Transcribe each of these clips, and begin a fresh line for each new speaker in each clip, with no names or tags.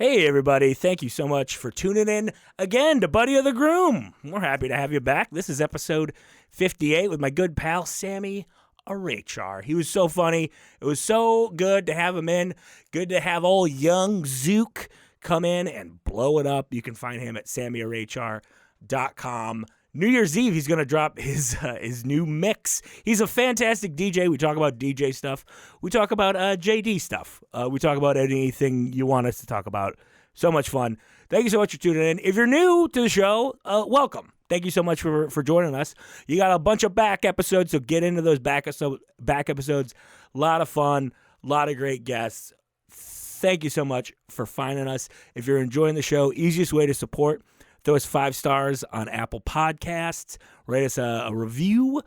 Hey, everybody. Thank you so much for tuning in again to Buddy of the Groom. We're happy to have you back. This is episode 58 with my good pal, Sammy Arechar. He was so funny. It was so good to have him in. Good to have old Yung Zook come in and blow it up. You can find him at sammyarechar.com. New Year's Eve, he's going to drop his new mix. He's a fantastic DJ. We talk about DJ stuff. We talk about JD stuff. We talk about anything you want us to talk about. So much fun. Thank you so much for tuning in. If you're new to the show, welcome. Thank you so much for joining us. You got a bunch of back episodes, so get into those back episodes. A lot of fun, a lot of great guests. Thank you so much for finding us. If you're enjoying the show, easiest way to support, throw us 5 stars on Apple Podcasts, write us a review,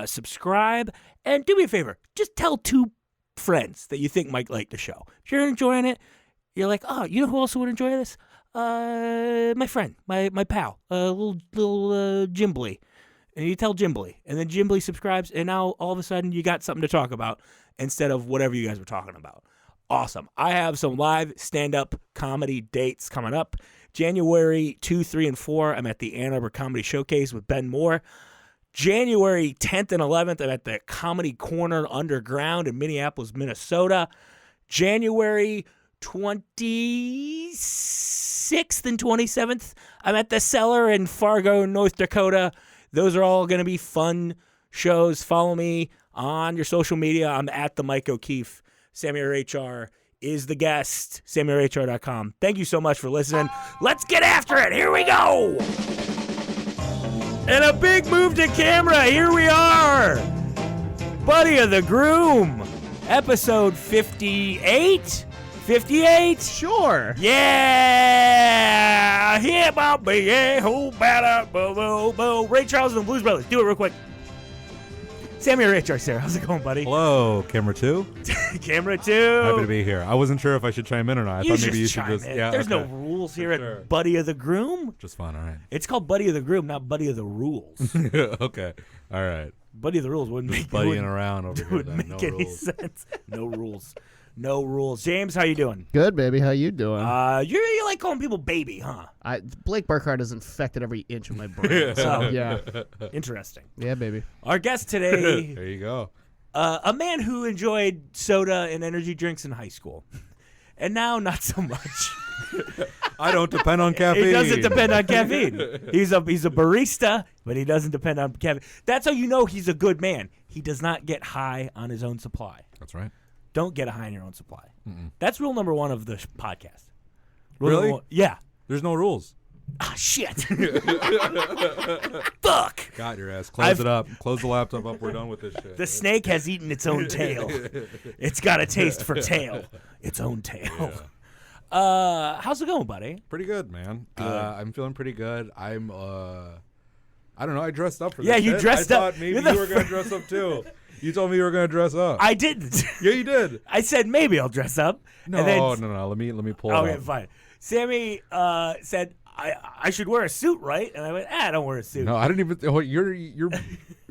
subscribe, and do me a favor, just tell 2 friends that you think might like the show. If you're enjoying it, you're like, oh, you know who else would enjoy this? My friend, my pal, little Jimbly. And you tell Jimbly, and then Jimbly subscribes, and now all of a sudden you got something to talk about instead of whatever you guys were talking about. Awesome. I have some live stand-up comedy dates coming up. January 2, 3, and 4, I'm at the Ann Arbor Comedy Showcase with Ben Moore. January 10th and 11th, I'm at the Comedy Corner Underground in Minneapolis, Minnesota. January 26th and 27th, I'm at the Cellar in Fargo, North Dakota. Those are all going to be fun shows. Follow me on your social media. I'm at the Mike O'Keefe. Sammy Arechar is the guest. SammyArechar.com. Thank you so much for listening. Let's get after it. Here we go. And a big move to camera. Here we are. Buddy of the Groom. Episode 58. 58?
Sure.
Yeah. Here about me. Yeah. Whole bada. Ray Charles and the Blues Brothers. Do it real quick. Sammy Arechar, sir. How's it going, buddy?
Hello, camera 2.
Camera 2.
Happy to be here. I wasn't sure if I should chime in or not. I thought maybe you should just. Yeah,
There's no
okay.
rules here at Buddy of the Groom.
Just fun, all right.
It's called Buddy of the Groom, not Buddy of the Rules.
Okay, all right.
Buddy of the Rules wouldn't make
buddying around over here.
Wouldn't make any sense. No rules. No rules. James, how you doing?
Good, baby. How you doing?
You like calling people baby, huh?
Blake Burkhardt has infected every inch of my brain. So yeah,
Interesting.
yeah, baby.
Our guest today,
There you go.
a man who enjoyed soda and energy drinks in high school, and now not so much.
I don't depend on caffeine.
He doesn't depend on caffeine. He's a barista, but he doesn't depend on caffeine. That's how you know he's a good man. He does not get high on his own supply.
That's right.
Don't get high on your own supply. That's rule number 1 of the podcast.
Really?
Yeah.
There's no rules.
Ah, shit. Fuck.
Got your ass. Close it up. Close the laptop up. We're done with this shit.
The snake has eaten its own tail. It's got a taste for tail. Its own tail.
Yeah.
How's it going, buddy?
Pretty good, man.
Good.
I'm feeling pretty good. I don't know. I dressed up for this.
Yeah, you
shit.
dressed up.
I thought maybe you were going to dress up too. You told me you were going to dress up.
I didn't.
Yeah, you did.
I said maybe I'll dress up.
No,
and then,
no. Let me pull it
okay,
up.
fine. Sammy said I should wear a suit, right? And I went, I don't wear a suit.
No, I didn't even. Oh, you're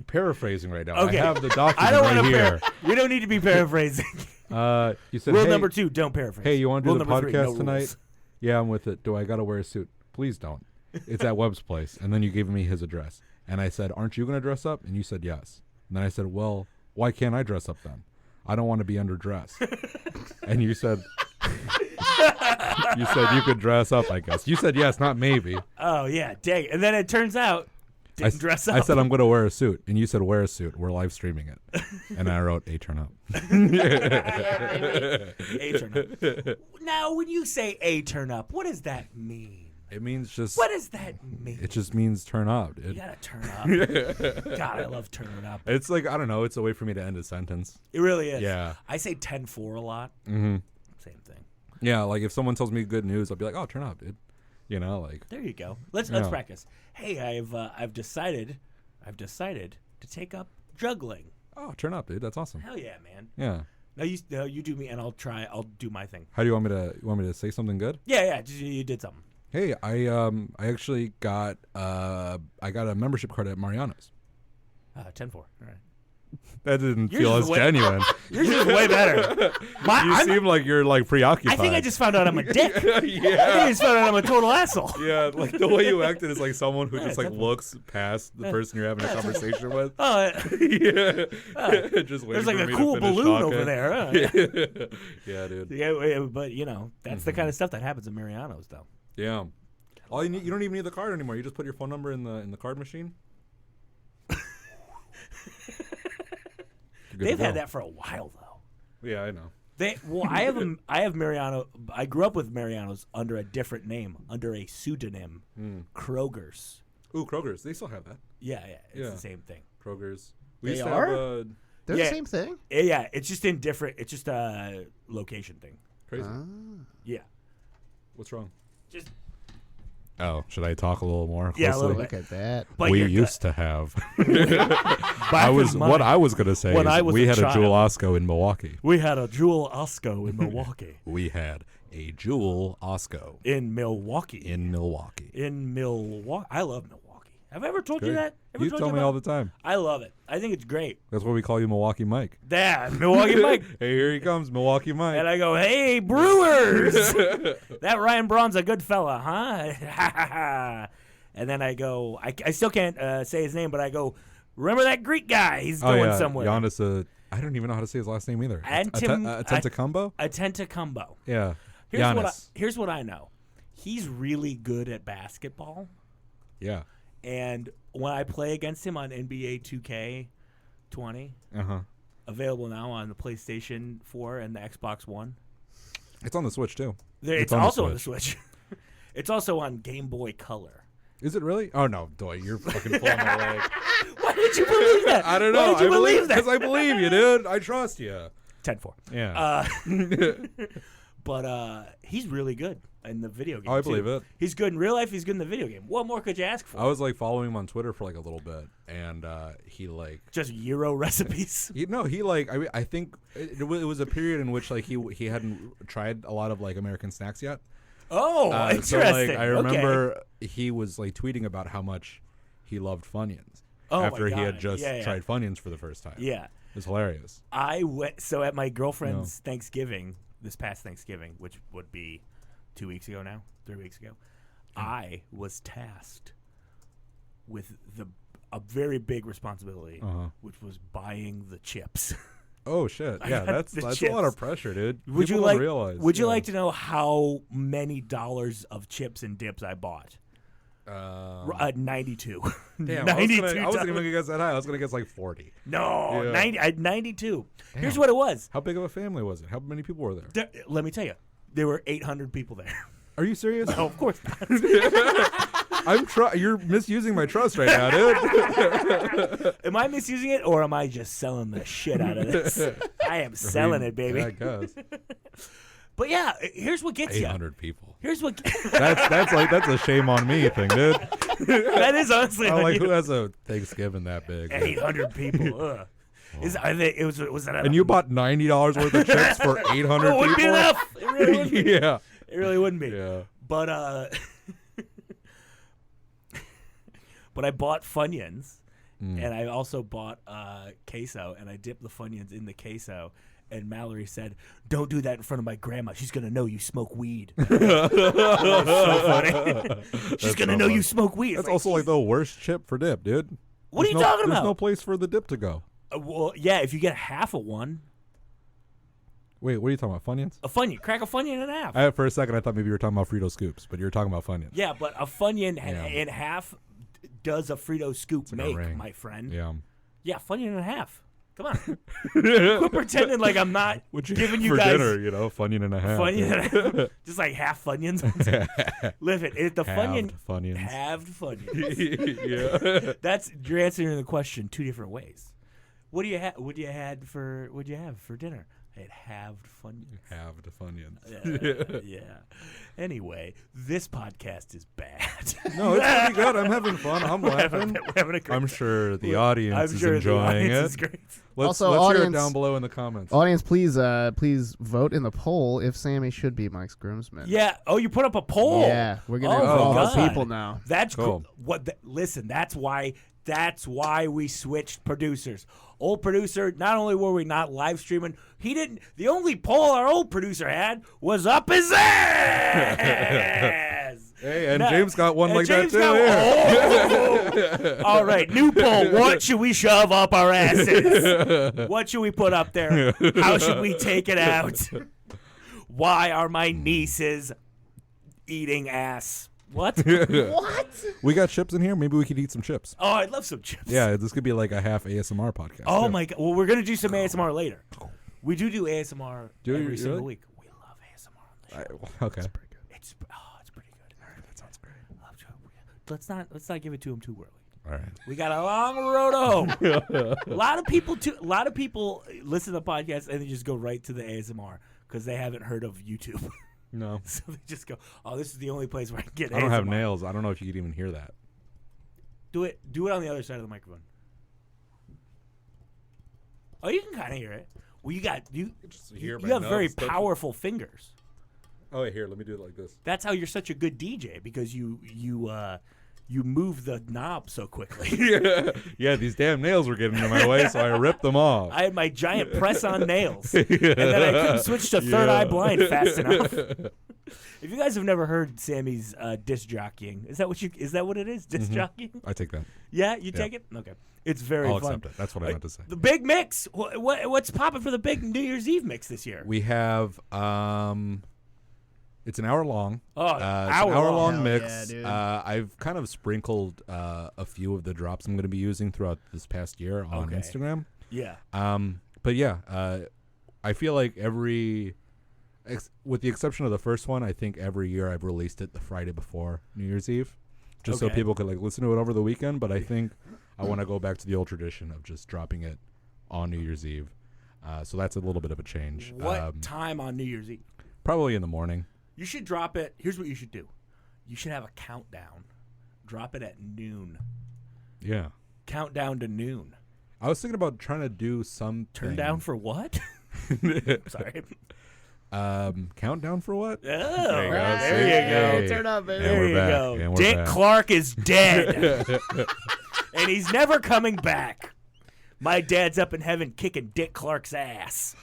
paraphrasing right now.
Okay.
I have the document
I don't
right here.
We don't need to be paraphrasing.
You said
Rule
hey,
number 2, don't paraphrase.
Hey, you want to do the
Rule number 3,
podcast
no
tonight?
rules.
Yeah, I'm with it. Do I got to wear a suit? Please don't. It's at Webb's place. And then you gave me his address. And I said, aren't you going to dress up? And you said yes. And then I said, well, why can't I dress up then? I don't want to be underdressed. And you said you could dress up, I guess. You said yes, not maybe.
Oh, yeah, dang. And then it turns out, didn't dress up.
I said I'm going to wear a suit. And you said wear a suit. We're live streaming it. And I wrote A turn up.
A turn up. Now, when you say A turn up, what does that mean?
It means just.
What does that mean?
It just means turn up, dude.
You gotta turn up. God, I love turning up.
It's like, I don't know. It's a way for me to end a sentence.
It really is.
Yeah.
I say 10-4 a lot.
Mm-hmm.
Same thing.
Yeah, like if someone tells me good news, I'll be like, oh, turn up, dude. You know, like.
There you go. Let's practice. Hey, I've decided to take up juggling.
Oh, turn up, dude. That's awesome.
Hell yeah, man.
Yeah.
No, you do me, and I'll do my thing.
How do you want me to? You want me to say something good?
Yeah. You did something.
Hey, I actually got I got a membership card at Mariano's.
10-4. All right.
That didn't
Yours
feel
is
as
way-
genuine.
Yours is way better.
You seem like you're like preoccupied.
I think I just found out I'm a dick. I think
yeah.
I just found out I'm a total asshole.
Yeah, like the way you acted is like someone who
Yeah,
just like
definitely.
looks past the person you're having a conversation with.
Oh,
Yeah. Just waiting
there's like
for
a
me to
cool
finish
balloon
talking.
over there. Huh?
Yeah, dude.
Yeah, but that's the kind of stuff that happens at Mariano's, though.
Yeah. All you need, you don't even need the card anymore. You just put your phone number in the card machine. You're good
They've
to
had
go.
that for a while, though.
Yeah, I know.
I have Mariano. I grew up with Mariano's under a different name, under a pseudonym, Kroger's.
Ooh, Kroger's. They still have that.
Yeah, it's
Yeah.
the same thing.
Kroger's.
They
used to
are?
have
They're
Yeah.
the same thing.
Yeah, it's just in different. It's just a location thing.
crazy.
Yeah,
What's wrong?
just
Oh, should I talk a little more?
Yeah, a
closely?
little
Look at that.
but
We
you're-
used to have.
back
I
in
was
my-
what I was gonna say.
when
is
I was
we
a
had a Jewel
child.
Osco in Milwaukee.
We had a Jewel Osco in Milwaukee.
We had a Jewel Osco
in Milwaukee.
in Milwaukee.
In Milwaukee. I love Milwaukee. Have I ever told you
Great.
that? Ever
You
told
tell me
about-
all the time.
I love it. I think it's great.
That's why we call you Milwaukee Mike.
That Milwaukee Mike.
Hey, here he comes, Milwaukee Mike.
And I go, hey, Brewers! That Ryan Braun's a good fella, huh? And then I go, I still can't say his name, but I go, remember that Greek guy? He's going somewhere.
Giannis, I don't even know how to say his last name either. Antetokounmpo?
Antetokounmpo.
Yeah.
Here's what I know. He's really good at basketball.
Yeah.
And when I play against him on NBA 2K20,
Uh-huh.
available now on the PlayStation 4 and the Xbox One.
It's on the Switch, too.
It's
on the
also on the Switch. It's also on Game Boy Color.
Is it really? Oh, no, Doy, you're fucking pulling my leg.
Why did you believe that?
I don't know.
Why did you believe that?
Because I believe you, dude. I trust you.
10-4.
Yeah.
But he's really good in the video game.
I
too.
believe it.
He's good in real life. He's good in the video game. What more could you ask for?
I was like following him on Twitter for like a little bit, and he like
Just Euro recipes.
he like I think it was a period in which like he hadn't tried a lot of like American snacks yet.
Oh,
So
interesting.
like I remember he was like tweeting about how much he loved Funyuns
Oh, my
after he had
God.
just
Yeah.
tried Funyuns for the first time.
Yeah.
It's hilarious.
I went so at my girlfriend's Thanksgiving, this past Thanksgiving, which would be 2 weeks ago now, 3 weeks ago, I was tasked with a very big responsibility, which was buying the chips.
Oh shit! Yeah,
got
that's
the
a lot
chips.
of pressure, dude.
Would
People
you
don't
like?
realize.
Would you
yeah.
like to know how many dollars of chips and dips I bought? 92.
Damn,
92
I wasn't even
dollars.
gonna guess that high. I was gonna guess like 40.
No,
Yeah.
92. Here's
Damn.
what it was.
How big of a family was it? How many people were there?
Let me tell you, there were 800 people there.
Are you serious?
No, of course not.
You're misusing my trust right now, dude.
Am I misusing it, or am I just selling the shit out of this? I am selling it, baby.
Yeah, I guess.
But yeah, here's what gets you.
800 people.
Here's what.
That's a shame on me thing, dude.
That is honestly
I'm
on
like,
you.
who has a Thanksgiving that big?
800 people. Ugh. Was that?
And you bought $90 worth of chips for 800
it
people?
wouldn't be enough. It really wouldn't be.
Yeah.
It really wouldn't be.
Yeah.
But but I bought Funyuns, and I also bought queso, and I dipped the Funyuns in the queso. And Mallory said, "Don't do that in front of my grandma. She's gonna know you smoke weed." That's so funny. She's gonna
so
know
funny.
you smoke weed.
That's also like the worst chip for dip, dude.
What are you
There's
talking
There's
about?
no place for the dip to go.
Well, yeah, if you get half of one,
Wait, what are you talking about? Funyuns?
a Funyun, crack a Funyun in half.
For a second, I thought maybe you were talking about Frito Scoops, but you were talking about Funyuns.
Yeah, but a Funyun
Yeah.
in half does a Frito scoop
like a
make,
ring.
my friend.
Yeah.
Yeah, Funyun in half. Come on. Quit pretending like I'm not
What you
giving
have
you
for
guys
dinner, you know, Funyun and a half.
Funyun in half. Just like half Funyuns. Live it. The Funyun.
Halved Funyuns.
Halved Funyuns.
Yeah.
That's you're answering the question two different ways. What do you have? What do you have for dinner? I had halved Funyuns.
Halved Funyuns.
Yeah. Anyway, this podcast is bad.
No, it's pretty good. I'm having fun. I'm laughing.
We're having a great
I'm sure the audience
I'm
is
sure
enjoying
the audience
it.
is great.
Let's
Also,
hear it
audience-
down below in the comments.
Audience, please vote in the poll if Sammy should be Mike's groomsman.
Yeah. Oh, you put up a poll.
Yeah, we're gonna
Oh,
involve
my
the
God.
people now.
That's
Cool.
cool. Listen, that's why That's why we switched producers. Old producer, not only were we not live streaming, the only poll our old producer had was up his ass.
Hey, and James got one like that too.
All right, new poll. What should we shove up our asses? What should we put up there? How should we take it out? Why are my nieces eating ass? What?
What?
We got chips in here. Maybe we could eat some chips.
Oh, I'd love some chips.
Yeah, this could be like a half ASMR podcast.
Oh
too.
my God. Well, we're gonna do some ASMR later. We do ASMR every single week. We love ASMR on the show.
Okay.
It's pretty good. It's pretty good. All right, that sounds great. Let's not give it to him too early.
All right.
We got a long road home. A lot of people listen to the podcast and they just go right to the ASMR because they haven't heard of YouTube.
No.
So they just go, "Oh, this is the only place where I can get."
I don't have
ASMR.
nails. I don't know if you could even hear that.
Do it on the other side of the microphone. Oh, you can kind of hear it. Well, you have very powerful fingers.
Oh, wait, here. Let me do it like this.
That's how you're such a good DJ because you move the knob so quickly.
Yeah, these damn nails were getting in my way, so I ripped them off.
I had my giant press-on nails, and then I couldn't switch to third eye blind fast enough. If you guys have never heard Sammy's disc jockeying, is that what it is? Disc jockeying?
I take that.
Yeah, you take it? Okay. It's very
I'll
fun.
accept it. That's what I meant to say.
The big mix. What's popping for the big New Year's Eve mix this year?
We have it's an hour long.
Oh,
it's an hour long
Hell
mix.
yeah, dude.
I've kind of sprinkled a few of the drops I'm going to be using throughout this past year on Instagram.
Yeah.
But yeah, I feel like with the exception of the first one, I think every year I've released it the Friday before New Year's Eve, just so people could like listen to it over the weekend. But I think I want to go back to the old tradition of just dropping it on New Year's Eve. So that's a little bit of a change.
What time on New Year's Eve?
Probably in the morning.
You should drop it. Here's what you should do. You should have a countdown. Drop it at noon.
Yeah.
Countdown to noon.
I was thinking about trying to do some
Turn down for what? Sorry.
Countdown for what?
Oh,
There you go. Turn up, baby.
And we're back.
go.
And we're
Dick
back.
Clark is dead. And he's never coming back. My dad's up in heaven kicking Dick Clark's ass.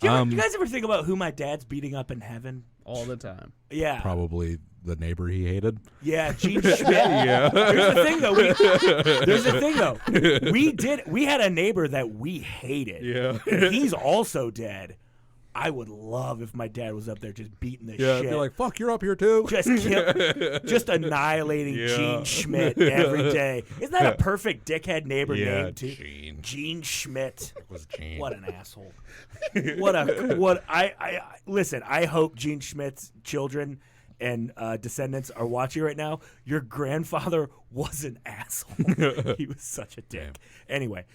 Do you guys ever think about who my dad's beating up in heaven?
All the time.
Yeah.
Probably the neighbor he hated.
Yeah, Gene Schmidt.
Yeah.
There's the thing though. We had a neighbor that we hated.
Yeah.
And he's also dead. I would love if my dad was up there just beating the
Yeah,
shit.
I'd be like, fuck, you're up here too.
Just annihilating Gene Schmidt every day. Isn't that a perfect dickhead neighbor name too? Gene Schmidt.
It was Gene.
What an asshole. Listen, I hope Gene Schmidt's children and descendants are watching right now. Your grandfather was an asshole. He was such a dick.
Damn.
Anyway,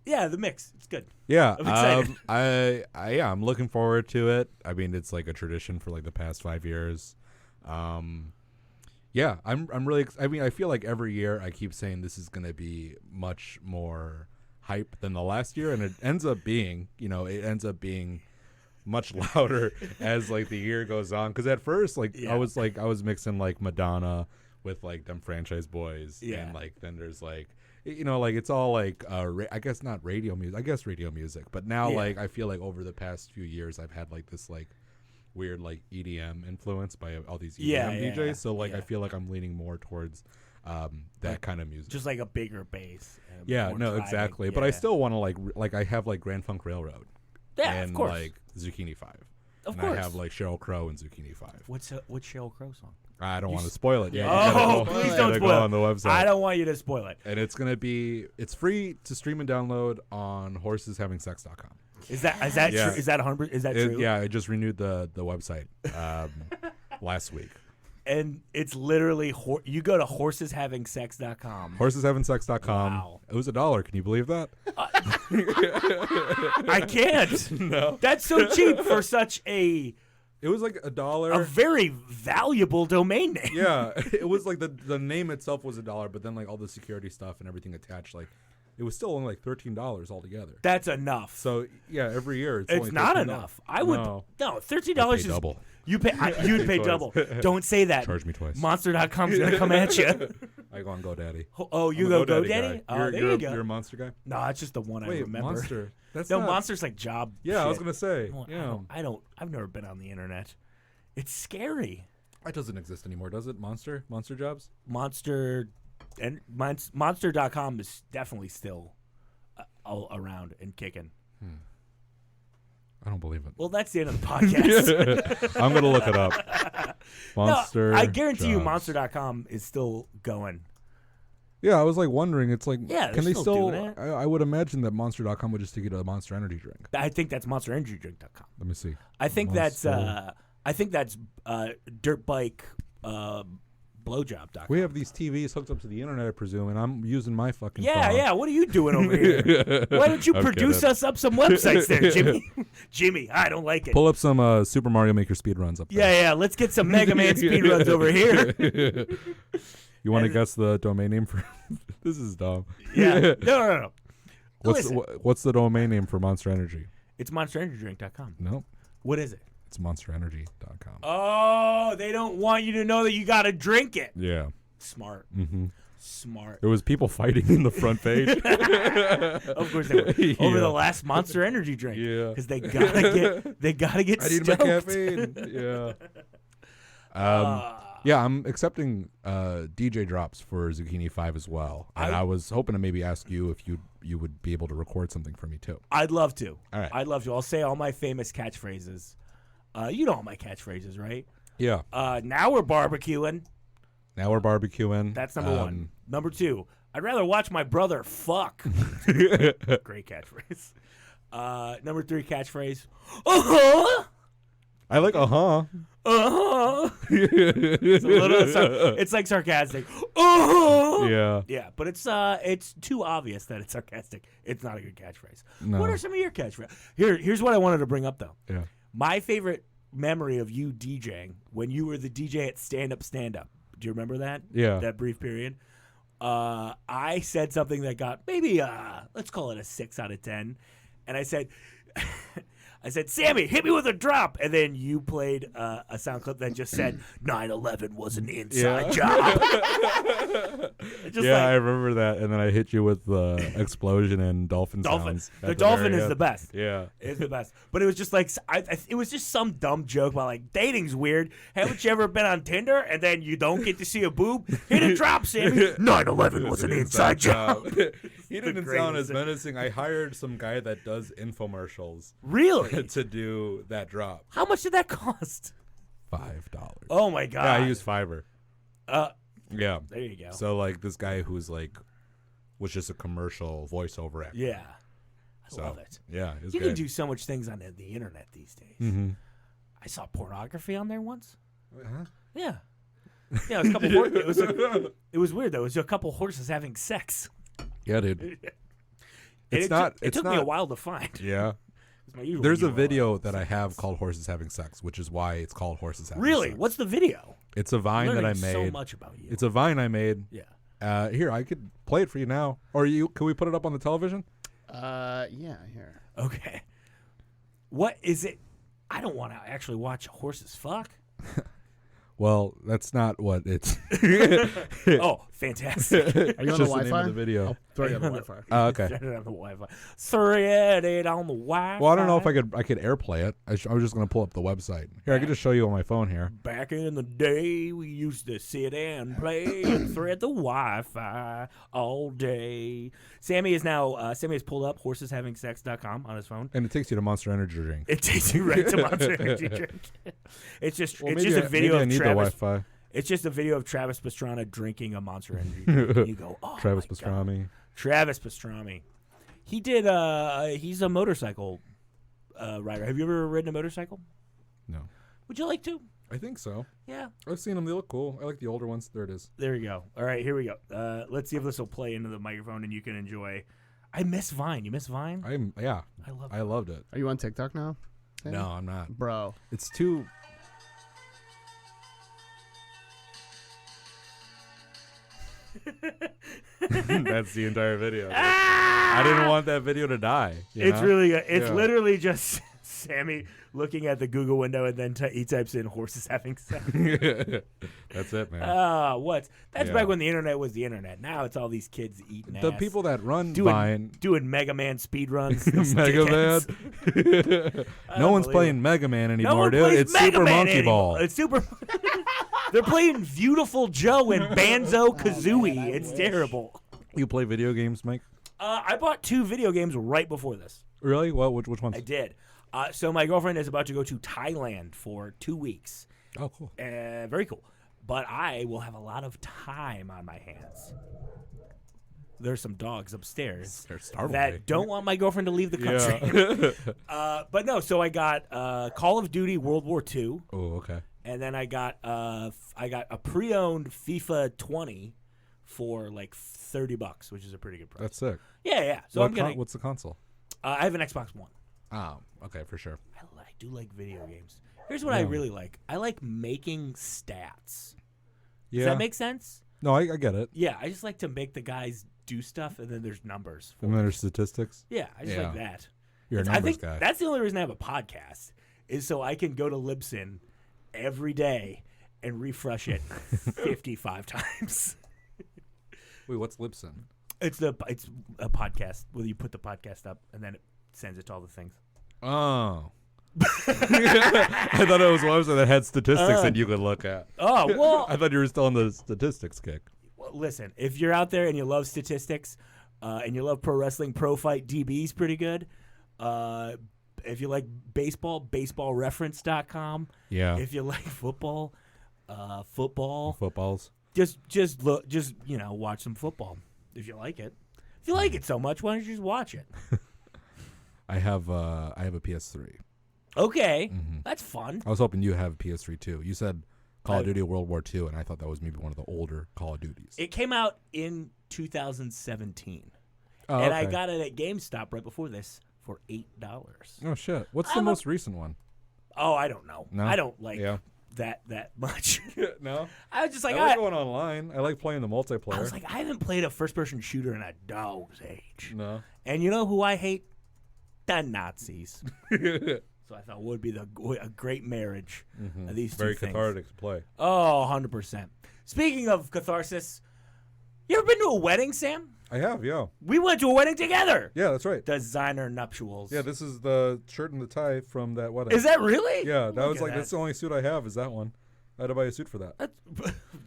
yeah, the mix. It's good.
Yeah,
I'm excited.
I'm looking forward to it. I mean, it's like a tradition for like the past 5 years. Yeah, I'm really. I mean, I feel like every year I keep saying this is going to be much more hype than the last year, and it ends up being, much louder as like the year goes on. Because at first, I was mixing like Madonna with like them Franchise Boys, and like then there's like. It's all like, I guess not radio music. I guess radio music. But now, like, I feel like over the past few years, I've had like this like weird like EDM influence by all these EDM DJs. So like, I feel like I'm leaning more towards that kind of music.
Just like a bigger bass.
Yeah, no, exactly. But I still want to like I have like Grand Funk Railroad.
Yeah,
and
of course.
like Zucchini 5.
Of
and
course.
I have like Sheryl Crow and Zucchini 5.
What's Sheryl Crow song?
I don't want to spoil it. Yeah,
Please don't spoil it.
On the website.
I don't want you to spoil it.
And it's free to stream and download on horseshavingsex.com.
Is that true? Is that 100? Is that true?
Yeah, I just renewed the website last week.
And it's literally you go to horseshavingsex.com.
Horseshavingsex.com.
Wow.
It was $1. Can you believe that?
I can't.
No.
That's so cheap for such a.
It was like $1.
A very valuable domain name.
Yeah, it was like the name itself was $1, but then like all the security stuff and everything attached, like it was still only like $13 altogether.
That's enough.
So yeah, every year it's
not
only $13.
enough. I would no $13 is
double.
You'd pay
Twice.
double. Don't say that.
Charge me twice.
Monster.com's gonna come at you.
I go on GoDaddy.
Oh, you
I'm a
go
GoDaddy
GoDaddy?
guy.
Oh, there you go.
You're a Monster guy?
No, it's just the one I
Wait,
remember.
Monster. That's
No,
not...
Monster's like job.
Yeah, I was
shit.
going to say.
Well,
Yeah.
I've never been on the internet. It's scary.
That doesn't exist anymore, does it? Monster jobs?
Monster.com is definitely still all around and kicking.
I don't believe it.
Well, that's the end of the podcast.
I'm going to look it up. Monster.
No, I guarantee you
jobs.
Monster.com is still going.
Yeah, I was like wondering. It's like,
Yeah,
can
they're
they
still
still?
doing it.
I would imagine that Monster.com would just take you to a Monster Energy drink.
I think that's MonsterEnergyDrink.com.
Let me see.
I think
Monster.
that's dirt bike blowjob.com.
We have these TVs hooked up to the internet, I presume, and I'm using my fucking
Yeah,
phone.
yeah. What are you doing over here? Why don't you
I'm
produce
kidding.
us up some websites there, Jimmy? Jimmy, I don't like it.
Pull up some Super Mario Maker speedruns up there.
Yeah. Let's get some Mega Man speedruns over here.
You want to
And-
guess the domain name for? This is dumb.
Yeah. No. Listen,
What's the domain name for Monster Energy?
it's MonsterEnergyDrink.com.
Nope.
What is it?
It's MonsterEnergy.com.
Oh, they don't want you to know that you got to drink it.
Yeah.
Smart.
Mm-hmm.
Smart.
There was people fighting in the front page.
Of course they were. Over
Yeah.
the last Monster Energy drink.
Yeah.
Because they gotta get
I need
stoked.
my caffeine. Yeah. Yeah, I'm accepting DJ drops for Zucchini 5 as well. And I was hoping to maybe ask you if you would be able to record something for me too.
I'd love to.
All right.
I'd love to. I'll say all my famous catchphrases. You know all my catchphrases, right?
Yeah.
Now we're barbecuing.
Now we're barbecuing.
That's number one. Number two, I'd rather watch my brother fuck. Great catchphrase. Number three catchphrase. Uh-huh.
I like
Uh-huh. It's like sarcastic. Uh-huh.
Yeah.
Yeah, but it's too obvious that it's sarcastic. It's not a good catchphrase.
No.
What are some of your catchphrases? Here's what I wanted to bring up though.
Yeah.
My favorite memory of you DJing when you were the DJ at Stand Up. Do you remember that?
Yeah.
That brief period. I said something that got maybe let's call it a 6 out of 10, and I said, Sammy, hit me with a drop, and then you played a sound clip that just said 9/11 was an inside job. Just
Yeah,
like,
I remember that, and then I hit you with the explosion and dolphin sounds.
The
at
dolphin
very
is
end.
the best.
Yeah.
It's the best. But it was just like, it was just some dumb joke about like, dating's weird. Haven't you ever been on Tinder and then you don't get to see a boob? Hit a drop, Sammy. 9/11 was an inside job.
He
The
didn't sound as
greatest.
menacing. I hired some guy that does infomercials
Really?
to do that drop.
How much did that cost?
$5.
Oh my God.
Yeah, I used Fiverr. Yeah.
There you go.
So like this guy who's like was just a commercial voiceover actor.
Yeah. I
So,
love it.
Yeah, it's
You
good.
can do so much things on the internet these days.
Mm-hmm.
I saw pornography on there once.
Huh?
Yeah. Yeah, it was weird though. It was a couple horses having sex.
Yeah, dude.
It took me a while to find.
Yeah.
It's my usual
There's a
URL.
video that I have called Horses Having Sex, which is why it's called Horses Having
Really?
Sex.
What's the video?
It's a Vine that I
Learning
made.
so much about you.
It's a Vine I made.
Yeah.
Here, I could play it for you now. Or can we put it up on the television?
Yeah, here.
Okay. What is it? I don't want to actually watch horses fuck.
Well, that's not what it's.
Oh, fantastic.
Are you
It's
on the
just the
Wi-Fi?
name of the video.
I'll throw you on the Wi-Fi.
Oh, okay.
Thread it on the Wi-Fi. Thread it on the Wi-Fi.
Well, I don't know if I could AirPlay it. I was just going to pull up the website. Here, I could just show you on my phone here.
Back in the day, we used to sit and play and thread the Wi-Fi all day. Sammy has pulled up horseshavingsex.com on his phone.
And it takes you to Monster Energy Drink.
It takes you right to Monster Energy Drink. It's just
Well,
it's
maybe
just a video
I
of
need the
Travis.
Wi-Fi.
It's just a video of Travis Pastrana drinking a Monster Energy drink. And you go, oh,
Travis
my God.
Pastrami.
Travis Pastrami. He did. He's a motorcycle rider. Have you ever ridden a motorcycle?
No.
Would you like to?
I think so.
Yeah.
I've seen them. They look cool. I like the older ones. There it is.
There you go. All right, here we go. Let's see if this will play into the microphone and you can enjoy. I miss Vine. You miss Vine?
I loved it.
Are you on TikTok now? Sam?
No, I'm not.
Bro.
It's too. That's the entire video. I didn't want that video to die. you
It's
know?
really good. It's
Yeah.
literally just Sammy looking at the Google window, and then he types in horses having sex.
That's it, man.
That's back when the internet was the internet. Now it's all these kids eating
The
ass.
people that run
doing
Vine.
Mega Man speed runs.
Mega Man. No one's playing Mega Man anymore, dude. It's Super Monkey Ball.
It's Super. They're playing Beautiful Joe and Banjo Kazooie. It's terrible.
You play video games, Mike?
I bought 2 video games right before this.
Really? Well, which ones?
I did. So my girlfriend is about to go to Thailand for 2 weeks.
Oh, cool.
Very cool. But I will have a lot of time on my hands. There's some dogs upstairs that don't want my girlfriend to leave the country.
Yeah.
But no, so I got Call of Duty World War II.
Oh, okay.
And then I got a pre-owned FIFA 20 for like $30, which is a pretty good price.
That's sick.
Yeah. So
What's the console?
I have an Xbox One.
Oh, okay, for sure.
I do like video games. Here's what I really like. I like making stats.
Yeah.
Does that make sense?
No, I get it.
Yeah, I just like to make the guys do stuff, and then there's numbers.
And then there's statistics.
Yeah, I just like that.
You're a numbers guy.
That's the only reason I have a podcast, is so I can go to Libsyn every day and refresh it 55 times.
Wait, what's Libsyn?
It's a podcast where you put the podcast up and then it sends it to all the things.
Oh. I thought it was a website that had statistics that you could look at.
Oh, well.
I thought you were still on the statistics kick.
Well, listen, if you're out there and you love statistics and you love pro wrestling, Pro Fight DB's pretty good. If you like baseball, baseballreference.com.
Yeah.
If you like football,
Footballs.
Just watch some football if you like it. If you like it so much, why don't you just watch it?
I have a PS3.
Okay, that's fun.
I was hoping you have a PS3 too. You said Call of Duty World War II, and I thought that was maybe one of the older Call of Duties.
It came out in 2017,
Oh,
and
okay.
I got it at GameStop right before this for $8.
Oh shit! What's the most recent one?
Oh, I don't know.
No?
I don't like that much.
No,
I was just like,
I like going online. I like playing the multiplayer.
I was like, I haven't played a first-person shooter in a dog's age.
No.
And you know who I hate? The Nazis. So I thought would be a great marriage of these two
Very
things.
cathartic to play.
Oh, 100%. Speaking of catharsis, you ever been to a wedding, Sam?
I have, yeah.
We went to a wedding together.
Yeah, that's right.
Designer nuptials.
Yeah, this is the shirt and the tie from that wedding.
Is that really?
Yeah, that
Look
was
at
like
that.
that's the only suit I have is that one. I had to buy a suit for that.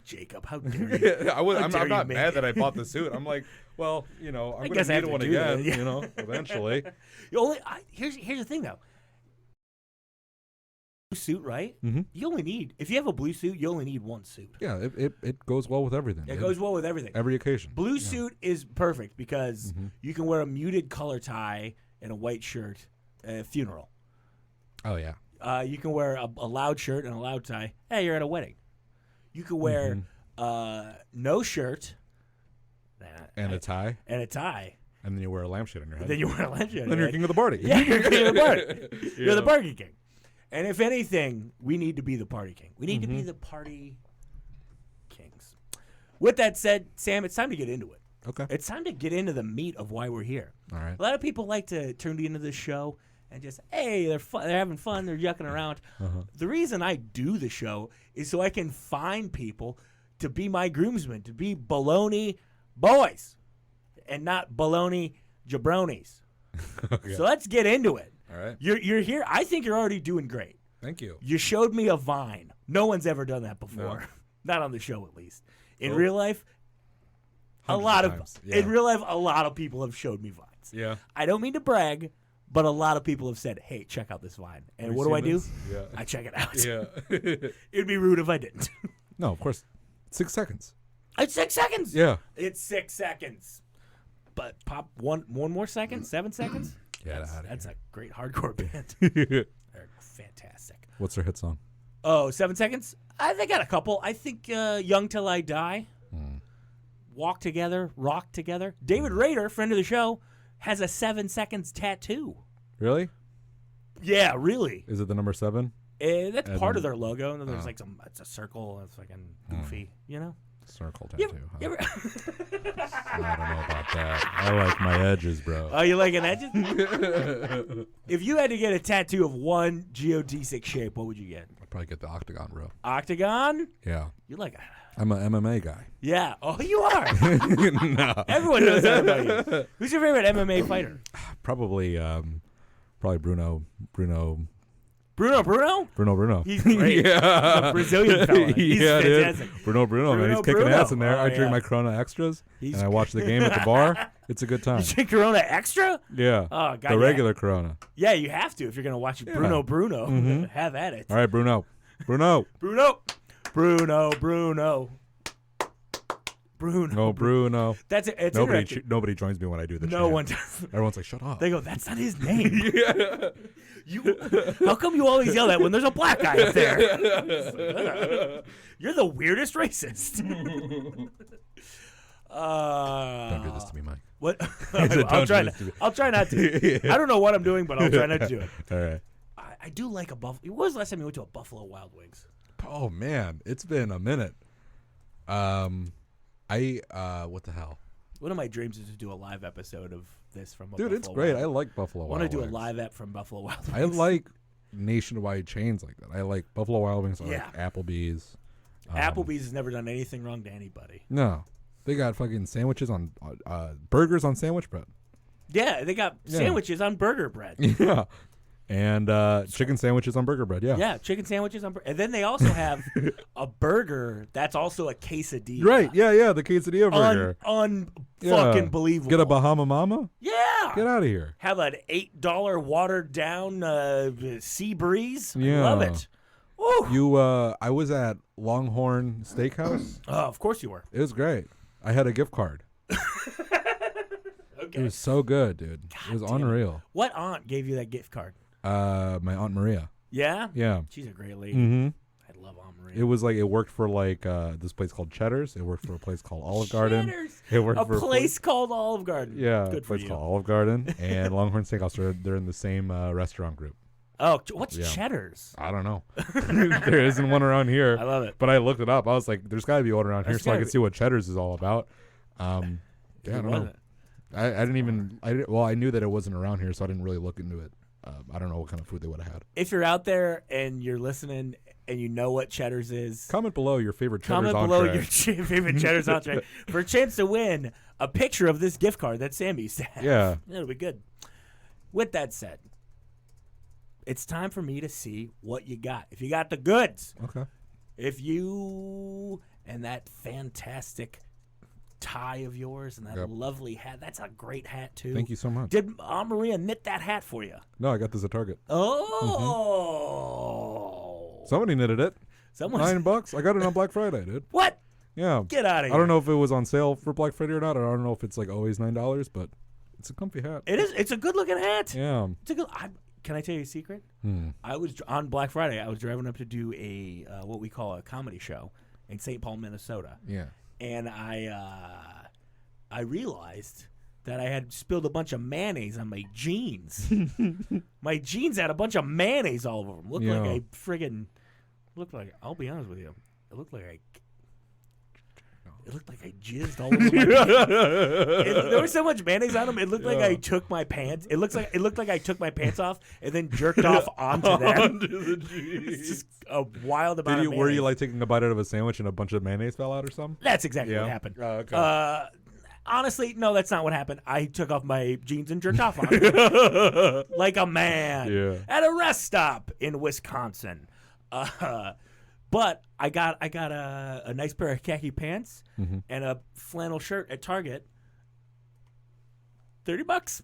Jacob, how dare you?
Yeah, I'm
dare
not
you
mad
make
that I bought the suit. I'm like, well, I'm going
guess
to
I
need
have
one
to do that,
again,
yeah.
Eventually.
Here's the thing though. Blue suit, right?
Mm-hmm.
You only need, if you have a blue suit, you only need one suit.
Yeah, it goes well with everything.
It goes well with everything.
Every occasion.
Blue suit is perfect because you can wear a muted color tie and a white shirt at a funeral.
Oh, yeah.
You can wear a loud shirt and a loud tie. Hey, you're at a wedding. You can wear no shirt
And a tie.
and a tie.
And then you wear a lampshade on your head.
Then you wear a lampshade.
Then you're king of the party.
Yeah, you're king of the party. You're
Yeah.
the party king. And if anything, we need to be the party king. We need to be the party kings. With that said, Sam, it's time to get into it.
Okay.
It's time to get into the meat of why we're here.
All right.
A lot of people like to turn to the end of the show and just, hey, they're having fun, they're yucking around. The reason I do the show is so I can find people to be my groomsmen, to be Bologna Boys, and not Bologna Jabronis.
Okay.
So let's get into it.
All right.
You're here. I think you're already doing great.
Thank you.
You showed me a Vine. No one's ever done that before.
No.
Not on the show, at least. In
Nope.
real life,
Hundreds of times.
in real life, a lot of people have showed me Vines.
Yeah.
I don't mean to brag, but a lot of people have said, "Hey, check out this Vine." And what do I do?
Yeah.
I check it out.
Yeah.
It'd be rude if I didn't.
No, of course. 6 seconds.
It's 6 seconds.
Yeah.
It's 6 seconds. But pop one more second, 7 seconds.
Get
That's,
out of
that's a great hardcore band.
here.
They're fantastic.
What's their hit song?
Oh, 7 seconds? They got a couple. I think Young Till I Die, Walk Together, Rock Together. David Rader, friend of the show, has a 7 seconds tattoo.
Really?
Yeah, really.
Is it the number 7?
That's
And
part
then-
of their logo. And then there's like it's a circle. It's like goofy, you know?
Circle
You
tattoo.
ever,
Huh? I don't know about that. I like my edges, bro.
Oh, you like an edges? If you had to get a tattoo of one geodesic shape, what would you get?
I'd probably get the octagon, bro.
Octagon?
Yeah.
You like a...
I'm an MMA guy.
Yeah. Oh, you are.
No.
Everyone knows that about you. Who's your favorite MMA fighter?
Probably Bruno.
Bruno?
He's
great.
Yeah.
He's a Brazilian fella. He's fantastic.
Dude. Bruno, man. He's kicking ass in there. I drink my Corona Extras, and I watch the game at the bar. It's a good time.
You drink Corona Extra?
Yeah.
Oh, God.
The regular Corona.
Yeah, you have to if you're going to watch Bruno.
Mm-hmm.
Have at it.
All right, Bruno.
Bruno.
No, Bruno.
That's it. It's
Nobody joins me when I do the
No
chant.
one does.
Everyone's like, shut up.
They go, that's not his name.
Yeah.
How come you always yell that when there's a black guy up there? You're the weirdest racist.
Don't do this to me, Mike.
What?
I'll
try not to. I don't know what I'm doing, but I'll try not to do it.
All right.
I do like a Buffalo. When was the last time you went to a Buffalo Wild Wings?
Oh man, it's been a minute. What the hell?
One of my dreams is to do a live episode of this from
Dude,
Buffalo
it's great.
Wild.
I like Buffalo Wild Wings.
I want to do a live app from Buffalo Wild Wings.
I like nationwide chains like that. I like Buffalo Wild Wings. I
Yeah.
like Applebee's.
Applebee's has never done anything wrong to anybody.
No. They got fucking sandwiches on burgers on sandwich bread.
Yeah, they got sandwiches on burger bread.
Yeah. And chicken sandwiches on burger bread, yeah.
Yeah, chicken sandwiches on burger. And then they also have a burger that's also a quesadilla.
Right, yeah, the quesadilla burger.
Fucking believable.
Get a Bahama Mama?
Yeah.
Get out of here.
Have an $8 watered down sea breeze.
Yeah.
I love it. Woo.
I was at Longhorn Steakhouse.
Of course you were.
It was great. I had a gift card.
Okay.
It was so good, dude. It was unreal.
What aunt gave you that gift card?
My Aunt Maria.
Yeah?
Yeah.
She's a great lady.
Mm-hmm.
I love Aunt Maria.
It was like, it worked for like this place called Cheddar's. It worked for a place called Olive Garden.
Cheddar's.
It worked for
a place called Olive Garden.
Yeah,
Good
a place
for you.
called Olive Garden and Longhorn Steakhouse. They're in the same restaurant group.
Oh, what's Cheddar's?
I don't know. There isn't one around here.
I love it.
But I looked it up. I was like, there's got to be one around here
There's
so I
gotta
could see what Cheddar's is all about. Yeah, I don't know. I didn't even. I knew that it wasn't around here, so I didn't really look into it. I don't know what kind of food they would have had.
If you're out there and you're listening and you know what Cheddar's is,
Comment below your favorite Cheddar's
comment below
entree.
your favorite Cheddar's entree for a chance to win a picture of this gift card that Sammy used to have.
Yeah.
That'll be good. With that said, it's time for me to see what you got. If you got the goods.
Okay.
If you and that fantastic tie of yours and that lovely hat. That's a great hat, too.
Thank you so much.
Did Aunt Maria knit that hat for you?
No, I got this at Target.
Oh.
Somebody knitted it.
Someone's...
$9. I got it on Black Friday, dude.
What?
Yeah.
Get out of here.
I don't know if it was on sale for Black Friday or not. I don't know if it's like always $9, but it's a comfy hat.
It is. It's a good looking hat.
Yeah.
It's a good. Can I tell you a secret? I was on Black Friday. I was driving up to do a what we call a comedy show in St. Paul, Minnesota.
Yeah.
And I realized that I had spilled a bunch of mayonnaise on my jeans. My jeans had a bunch of mayonnaise all over them. Looked like I'll be honest with you. It looked like I jizzed all over my pants. There was so much mayonnaise on them. It looked like I took my pants. It looked like I took my pants off and then jerked off onto them.
Onto the jeans.
It's just a wild amount of mayonnaise.
Were you like taking a bite out of a sandwich and a bunch of mayonnaise fell out or something?
That's exactly what happened.
Oh, okay.
Honestly, no, that's not what happened. I took off my jeans and jerked off on them like a man at a rest stop in Wisconsin. But I got a nice pair of khaki pants and a flannel shirt at Target. $30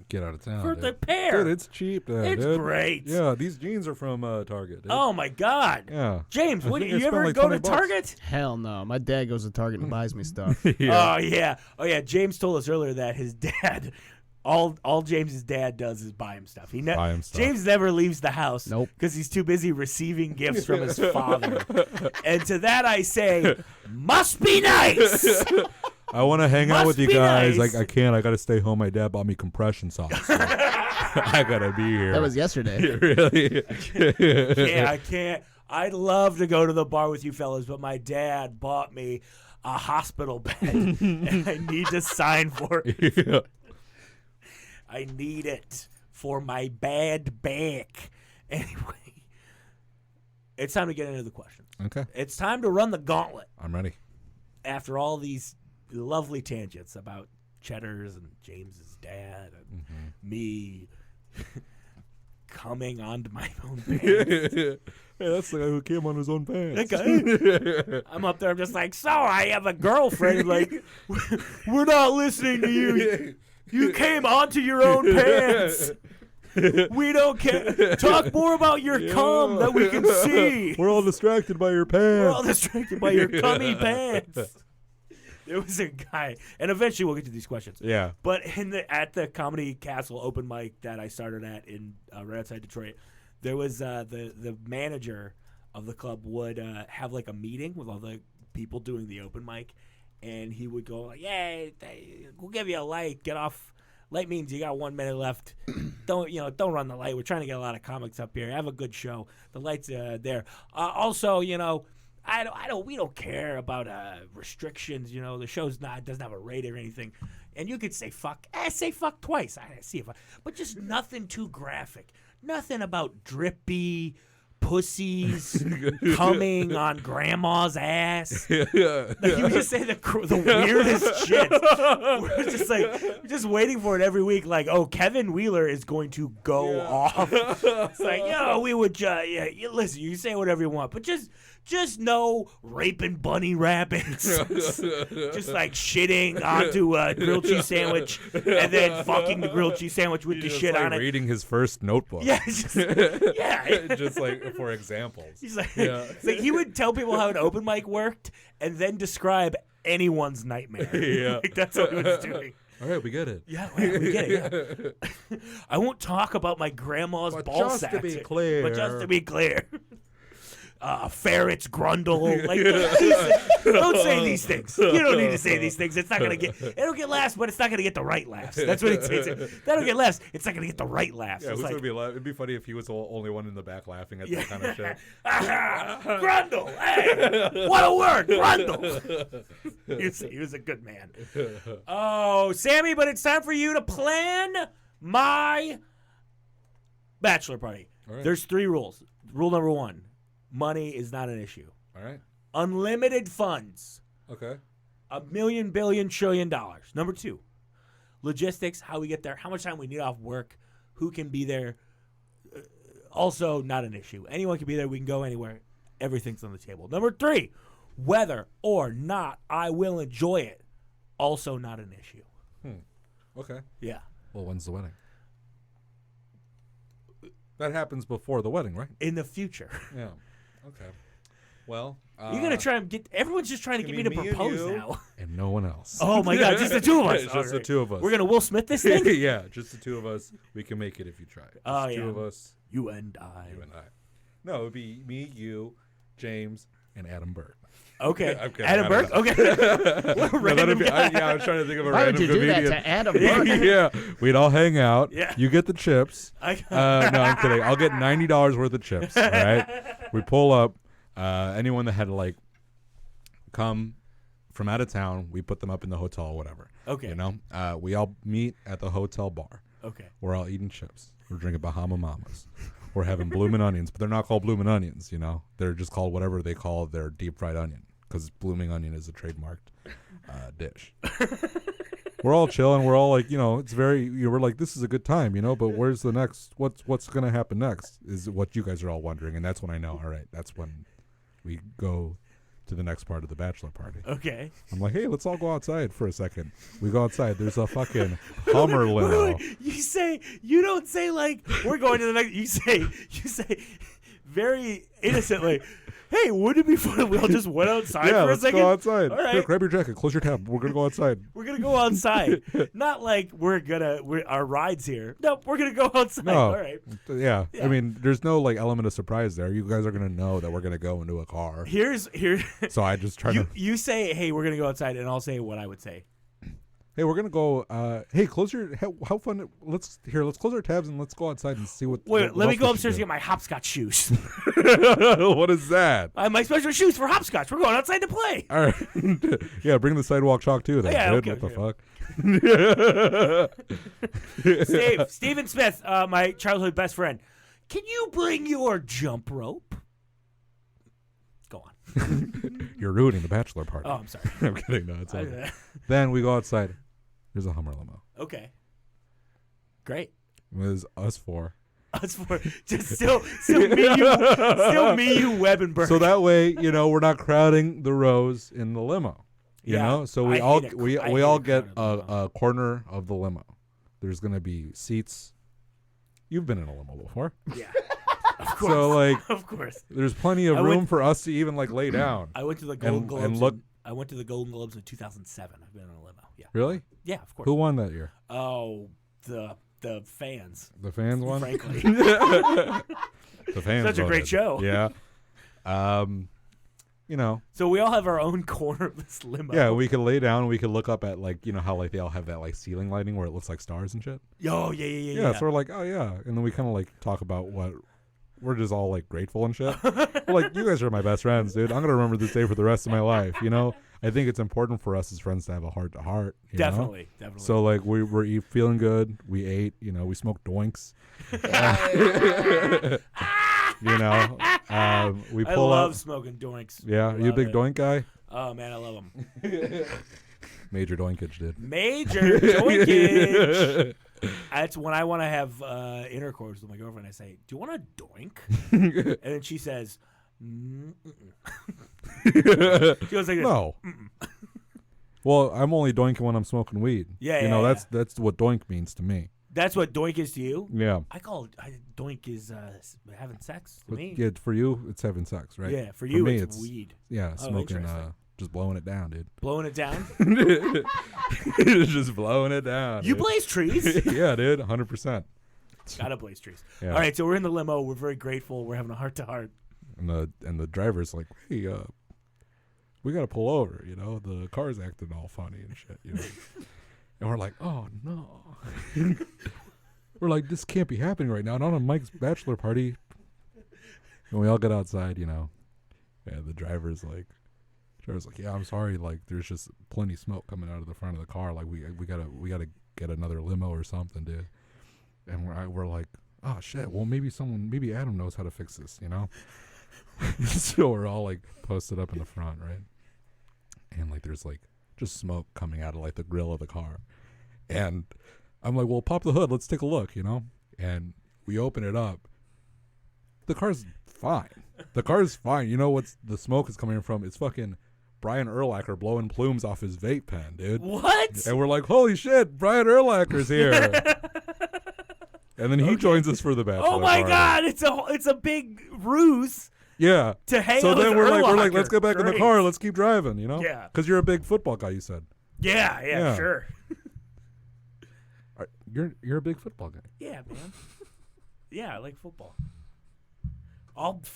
Get out of town
for the pair.
Dude, it's cheap.
It's
dude.
great.
Yeah, these jeans are from Target. Dude.
Oh my God.
Yeah.
James,
I
what,
think
you
I spent
ever
like
go to
$20.
Target?
Hell no. My dad goes to Target and buys me stuff.
Oh yeah. James told us earlier that his dad. All James's dad does is buy him stuff.
Buy him stuff.
James never leaves the house.
Nope.
Because he's too busy receiving gifts from his father. And to that I say, must be nice.
I want to hang out with you
be
guys.
nice.
I can't. I got to stay home. My dad bought me compression socks. So I got to be here.
That was yesterday.
Really?
I can't. I'd love to go to the bar with you fellas, but my dad bought me a hospital bed, and I need to sign for it.
Yeah.
I need it for my bad back. Anyway, it's time to get into the questions.
Okay.
It's time to run the gauntlet
I'm ready.
after all these lovely tangents about Cheddar's and James's dad and me coming onto my own pants.
Hey, that's the guy who came on his own pants.
I'm up there, I'm just like, so I have a girlfriend. Like, we're not listening to you. You came onto your own pants. We don't care. Talk more about your cum that we can see.
We're all distracted by your pants.
We're all distracted by your cummy pants. There was a guy, and eventually we'll get to these questions.
Yeah.
But at the Comedy Castle open mic that I started at in right outside Detroit, there was the manager of the club would have like a meeting with all the people doing the open mic, and he would go like, "Yeah, we'll give you a light. Get off. Light means you got 1 minute left. Don't run the light. We're trying to get a lot of comics up here. Have a good show. The light's there. Also, we don't care about restrictions. The show's doesn't have a rating or anything. And you could say fuck. Say fuck twice. I see it, but just nothing too graphic. Nothing about drippy pussies coming on grandma's ass. Like, you would just say the weirdest shit. We're just waiting for it every week. Like, oh, Kevin Wheeler is going to go off. It's like, we would listen. You can say whatever you want, but just no raping bunny rabbits. Just like shitting onto a grilled cheese sandwich and then fucking the grilled cheese sandwich with the shit on it.
Reading his first notebook.
Yeah,
just like for examples.
He's like, it's like he would tell people how an open mic worked and then describe anyone's nightmare.
Yeah.
Like, that's what he was doing.
All right, we get it.
Yeah, we get it. Yeah. I won't talk about my grandma's ball
just
sacks.
to be clear.
But just to be clear. Ferrets grundle. Like, don't say these things. You don't need to say these things. It's not gonna get. It'll get laughs, but it's not gonna get the right laughs. That's what it says. That'll get laughs. It's not gonna get the right laughs.
Yeah,
it's like,
it'd be funny if he was the only one in the back laughing at that kind of shit.
Grundle. Hey, what a word, Grundle. He was a good man. Oh, Sammy, but it's time for you to plan my bachelor party.
All right.
There's 3 rules. Rule number 1. Money is not an issue.
All right.
Unlimited funds.
Okay.
$1 million, billion, trillion dollars. Number 2, logistics, how we get there, how much time we need off work, who can be there. Also not an issue. Anyone can be there. We can go anywhere. Everything's on the table. Number 3, whether or not I will enjoy it. Also not an issue.
Okay.
Yeah.
Well, when's the wedding? That happens before the wedding, right?
In the future.
Yeah. Okay. Well,
you're going to try and get... Everyone's just trying to get me to propose now.
And no one else.
Oh, my God. Just the 2 of us.
Just the 2 of us.
We're going to Will Smith this thing?
Yeah, just the 2 of us. We can make it if you try. Just 2 of us.
You and I.
No, it would be me, you, James, and Adam Burke.
Okay.
Adam
Burke? Okay. What a random guy.
I was trying to think of a
Why
random
would you
comedian.
do that to Adam Burke?
Yeah. We'd all hang out.
Yeah.
You get the chips. No, I'm kidding. I'll get $90 worth of chips. All right. We pull up. Anyone that had to like come from out of town, we put them up in the hotel or whatever.
Okay.
We all meet at the hotel bar.
Okay.
We're all eating chips. We're drinking Bahama Mamas. We're having bloomin' onions, but they're not called bloomin' onions, They're just called whatever they call their deep fried onion, because blooming onion is a trademarked dish. We're all chilling. We're all like, it's very. We're like, this is a good time, but where's the next? What's gonna happen next? Is what you guys are all wondering, and that's when I know. All right, that's when we go to the next part of the bachelor party.
Okay.
I'm like, hey, let's all go outside for a second. We go outside. There's a fucking Hummer limo.
You don't say like we're going to the next. You say very innocently, hey, wouldn't it be fun if we all just went outside for a second?
Yeah, let's go outside.
All right.
Here, grab your jacket. Close your tab. We're going to go outside.
We're going to go outside. Not like our ride's here. No, we're going to go outside.
No.
All right.
Yeah. I mean, there's no like element of surprise there. You guys are going to know that we're going to go into a car.
Here's
So I just try to.
You say, hey, we're going to go outside, and I'll say what I would say.
Hey, we're gonna go. Hey, close your. How fun! Let's close our tabs and let's go outside and see what.
Wait,
what
let me
else
go
we
upstairs
should
and get my hopscotch shoes.
do. What is that?
I have my special shoes for hopscotch. We're going outside to play.
All right. Yeah, bring the sidewalk chalk too. Then,
Yeah,
dude.
okay,
What the fuck?
Steven Smith, my childhood best friend. Can you bring your jump rope? Go on.
You're ruining the bachelor party.
Oh, I'm sorry.
I'm kidding. No, it's all good. Then we go outside. There's a Hummer limo.
Okay. Great.
It was us four.
Us four. Just still me, you, Webb, and Burke.
So that way, we're not crowding the rows in the limo. You know, so we all get a corner of the limo. There's gonna be seats. You've been in a limo before.
Yeah. Of course.
So
of course.
there's plenty of room for us to even lay down.
I went to the Golden Globes.
And look.
I went to the Golden Globes in 2007. I've been in a limo. Yeah.
Really?
Yeah, of course.
Who won that year?
Oh, the fans.
The fans won.
Frankly.
The fans.
Such a great show.
Yeah.
So we all have our own corner of this limo.
Yeah, we could lay down. We could look up at how they all have that ceiling lighting where it looks like stars and shit.
Oh yeah.
So we're like, oh yeah, and then we kind of talk about what we're just all grateful and shit. We're you guys are my best friends, dude. I'm gonna remember this day for the rest of my life. I think it's important for us as friends to have a heart to heart.
Definitely.
So we're feeling good. We ate. We smoked doinks. We pull
I love
up.
smoking doinks.
Yeah, you a big doink guy?
Oh man, I love them.
Major doinkage, dude.
Major doinkage. That's when I want to have intercourse with my girlfriend. I say, "Do you want a doink?" And then she says, She goes like this.
No. Well, I'm only doinking when I'm smoking weed.
Yeah.
That's what doink means to me.
That's what doink is to you?
Yeah.
Doink is having sex to me.
Yeah, for you, it's having sex, right?
Yeah, for you,
me,
it's weed.
Yeah,
Oh,
smoking,
interesting.
just blowing it down, dude.
Blowing it down?
Just blowing it down.
You
dude.
blaze trees?
Yeah, dude, 100%.
Gotta blaze trees.
Yeah.
All right, so we're in the limo. We're very grateful. We're having a heart-to-heart.
And the driver's like, hey, we gotta pull over. The car's acting all funny and shit. And we're like, oh no. We're like, this can't be happening right now. Not on Mike's bachelor party. And we all get outside. Yeah, the driver's like, yeah, I'm sorry. There's just plenty of smoke coming out of the front of the car. We gotta get another limo or something, dude. And we're like, oh shit. Well, maybe Adam knows how to fix this. So we're all posted up in the front, right? And there's just smoke coming out of the grill of the car. And I'm like, well, pop the hood. Let's take a look, And we open it up. The car's fine. The car's fine. You know what's the smoke is coming from? It's fucking Brian Urlacher blowing plumes off his vape pen, dude.
What?
And we're like, holy shit, Brian Urlacher's here. And then he joins us for the bachelor
Oh my
party.
God! It's a big ruse.
Yeah.
To hang
so
out
then
with
we're like,
Urlacher.
let's get back in the
Great.
car. Let's keep driving,
Yeah.
Because you're a big football guy, you said.
Yeah, sure.
You're a big football guy.
Yeah, man. Yeah, I like football.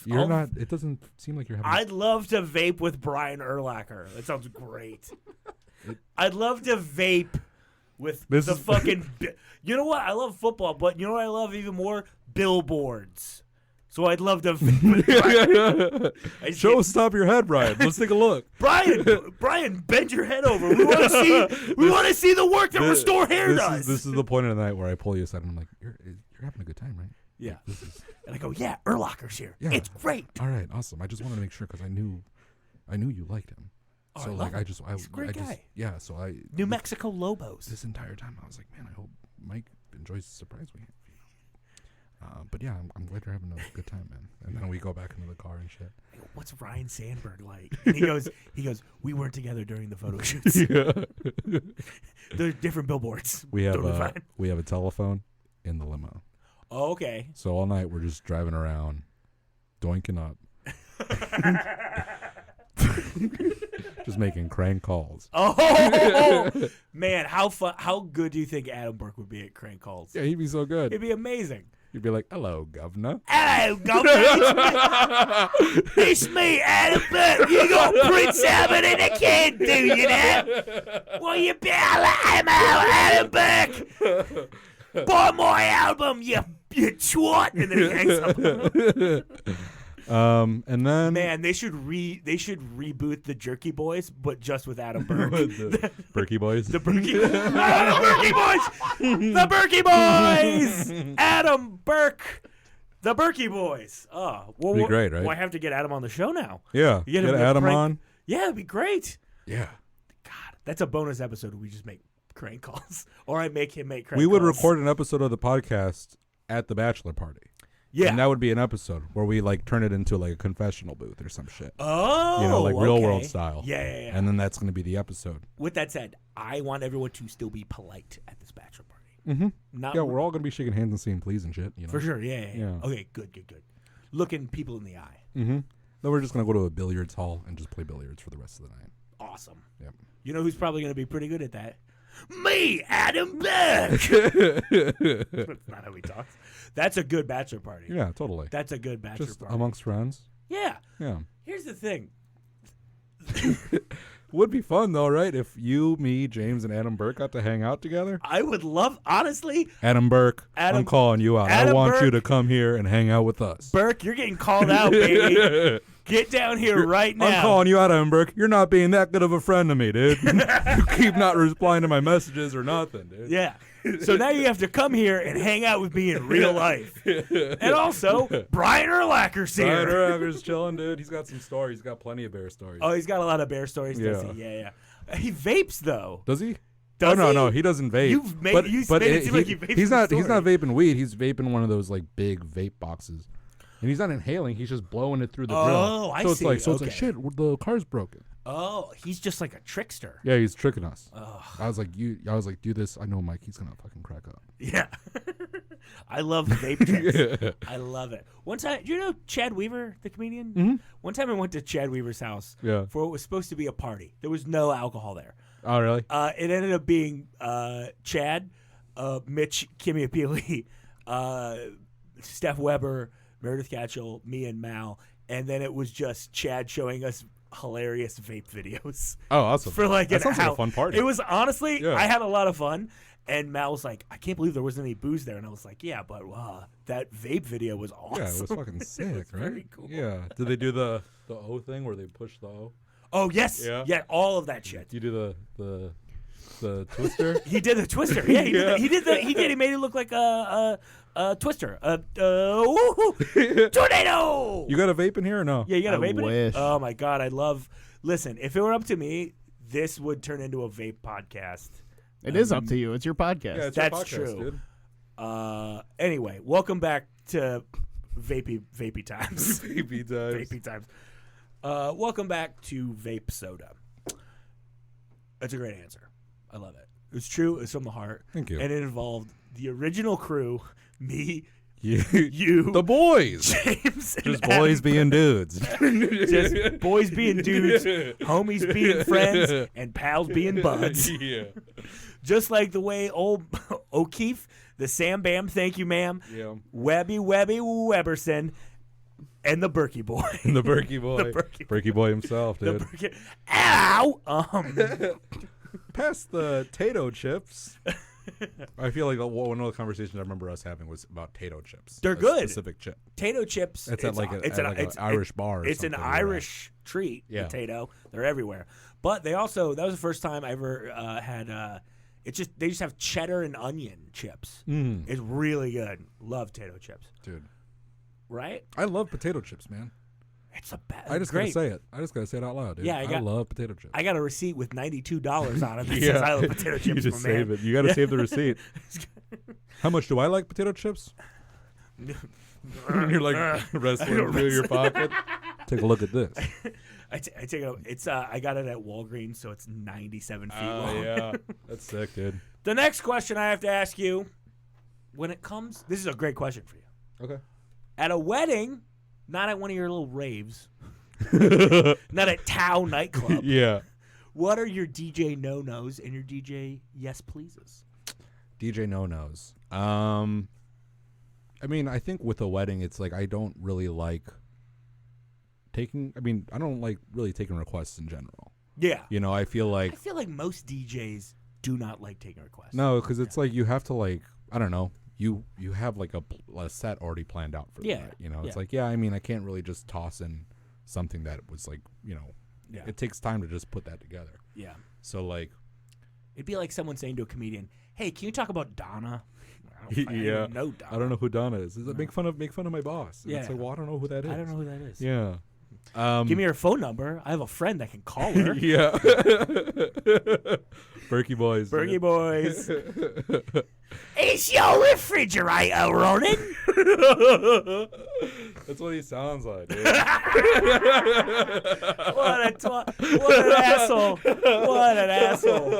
You're not. It doesn't seem like you're having.
I'd love to vape with Brian Urlacher. That sounds great. I'd love to vape with fucking. You know what? I love football, but you know what I love even more? Billboards. So I'd love to vape with Brian.
Stop your head, Brian. Let's take a look.
Brian, bend your head over. We want to see the work that Restore Hair does.
This is the point of the night where I pull you aside and I'm like, you're having a good time, right?
Yeah. And I go, yeah, Urlacher's here. Yeah. It's great.
All right, awesome. I just wanted to make sure because I knew you liked him.
Oh,
so
he's a great guy.
Yeah, so
New Mexico Lobos.
This entire time I was like, man, I hope Mike enjoys the surprise we have. But yeah, I'm glad you're having a good time, man. And then we go back into the car and shit.
I go, what's Ryan Sandberg like? And he goes, we weren't together during the photo shoots.
Yeah.
They're different billboards.
We have
Totally fine.
we have a telephone in the limo.
Oh, okay.
So all night we're just driving around, doinking up, just making crank calls.
Oh man, how good do you think Adam Burke would be at crank calls?
Yeah, he'd be so good.
It'd be amazing.
You'd be like, hello, governor.
Hello, governor. It's me, Adam Burke. You got Prince Albert in the can, do you now? Well, you better let him out, Adam Burke. Buy my album, you twat. And then he hangs up.
And then
Man, they should reboot the Jerky Boys, but just with Adam Burke.
the Berkey Boys.
The Berkey Boys. The Berkey Boys. Adam Burke. The Berkey Boys. Oh, well,
be great, right?
Well, I have to get Adam on the show now.
Yeah,
You
get
gotta
Adam
prank-
on.
Yeah, it'd be great.
Yeah,
God, that's a bonus episode where we just make crank calls, or I make him make crank
we would
calls.
record an episode of the podcast at the bachelor party.
Yeah.
And that would be an episode where we like turn it into like a confessional booth or some shit.
Oh,
You know, like real
okay.
world style.
Yeah.
And then that's going to be the episode.
With that said, I want everyone to still be polite at this bachelor party.
Mm-hmm.
Not
Yeah, we're all going to be shaking hands and saying please and shit. You know?
for sure. Yeah.
Yeah.
Okay, good. Looking people in the eye.
Mm-hmm. Then we're just going to go to a billiards hall and just play billiards for the rest of the night.
Awesome.
Yep.
You know who's probably going to be pretty good at that? Me, Adam Burke. That's not how he talks. That's a good bachelor party.
Yeah, totally.
That's a good bachelor
Just
party.
amongst friends.
Yeah.
Yeah.
Here's the thing.
Would be fun though, right? If you, me, James, and Adam Burke got to hang out together.
I would love, honestly,
Adam Burke, I'm calling you out. I
Adam
want you
Burke.
to come here and hang out with us.
Burke, you're getting called out, baby. Get down here right now.
I'm calling you out, Adam Burke. You're not being that good of a friend to me, dude. You keep not replying to my messages or nothing, dude.
Yeah. So now you have to come here and hang out with me in real life. And also, Brian Urlacher's here.
Brian Urlacher's chilling, dude. He's got some stories. He's got plenty of bear stories.
Oh, he's got a lot of bear stories, does he? Yeah. He vapes, though.
Does he?
Does
oh,
he?
no, he doesn't vape.
You've made,
but
you
but
made it seem like he vapes.
he's not.
in the
He's not
story.
vaping weed. He's vaping one of those like big vape boxes, and he's not inhaling. He's just blowing it through the drill.
Oh, I
so it's
see.
like, so it's
Okay.
like shit. The car's broken.
Oh, he's just like a trickster.
Yeah, he's tricking us.
Oh.
I was like, do this. I know Mike. He's gonna fucking crack up.
Yeah. I love vape tricks. I love it. One time, do you know Chad Weaver, the comedian?
Mm-hmm.
One time I went to Chad Weaver's house
Yeah.
for what was supposed to be a party. There was no alcohol there.
Oh, really?
It ended up being Chad, Mitch, Kimmy Appealy, Steph Weber, Meredith Gatchell, me, and Mal. And then it was just Chad showing us hilarious vape videos.
Oh, awesome.
For like
that
an
sounds like
hour.
a fun party.
It was honestly,
Yeah.
I had a lot of fun. And Mal was like, I can't believe there wasn't any booze there. And I was like, yeah, but that vape video was awesome.
Yeah, it was fucking sick,
was
right?
very cool.
Yeah. Did they do the O thing where they push the O?
Oh, yes.
Yeah.
Yeah, all of that shit.
You do the twister?
He did the twister. Yeah, he did. He made it look like a twister. Tornado.
You got a vape in here or no?
Yeah, you got a
I
vape in it?
wish.
Oh my god, I love. Listen, if it were up to me, this would turn into a vape podcast.
It is up to you. It's your podcast.
Yeah, it's your
That's
podcast,
true.
dude.
Anyway, welcome back to vapey times.
Baby dives.
Vapey times. Welcome back to Vape Soda. That's a great answer. I love it. It's true. It's from the heart.
Thank you.
And it involved the original crew, me,
You,
you,
the boys.
James, and
Just
Adam.
boys being dudes.
Just boys being dudes, homies being friends, and pals being buds.
Yeah.
Just like the way old O'Keefe, the Sam Bam, thank you, ma'am,
Yeah.
Webby Weberson, and the Berkey Boy.
The Berkey boy.
The Berkey
Berkey boy himself,
The
dude.
Berkey. Ow!
Pass the Tato chips. I feel like one of the conversations I remember us having was about Tato chips.
They're
a
good.
Specific chip.
Potato chips.
It's at like an Irish bar. Or
It's an
something,
Irish treat.
Yeah.
Potato. They're everywhere. But they also, that was the first time I ever had. They just have cheddar and onion chips.
Mm.
It's really good. Love potato chips.
Dude,
Right?
I love potato chips, man.
It's a bad.
I just
great.
gotta say it. I just gotta say it out loud, dude.
Yeah,
I love potato chips.
I got a receipt with $92 on it that says I love potato chips.
You just
my man.
save it. You gotta save the receipt. How much do I like potato chips? You're like wrestling through your pocket. Take a look at this.
I take it. It's I got it at Walgreens, so it's 97 feet long.
Oh yeah, that's sick, dude.
The next question I have to ask you, when it comes, this is a great question for you.
Okay.
At a wedding, not at one of your little raves, not at Tao nightclub.
Yeah.
What are your DJ no-nos and your DJ yes pleases?
DJ no-nos. I mean, I think with a wedding, it's like I don't really like taking. I mean, I don't like really taking requests in general.
Yeah.
You know, I feel like
most DJs do not like taking requests.
no, because it's like you have to like I don't know. You have like a set already planned out for that. You know, it's like I mean, I can't really just toss in something that was like it takes time to just put that together.
Yeah.
So like,
it'd be like someone saying to a comedian, "Hey, can you talk about Donna?" I don't know Donna.
I don't know who Donna is. Is it make fun of my boss? And
Yeah.
it's like, well, I don't know who that is.
I don't know who that is.
Yeah.
Give me her phone number. I have a friend that can call her.
Yeah. Berkey Boys.
Berkey Boys. Is your refrigerator running?
That's what he sounds like. Dude.
What an asshole. What an asshole.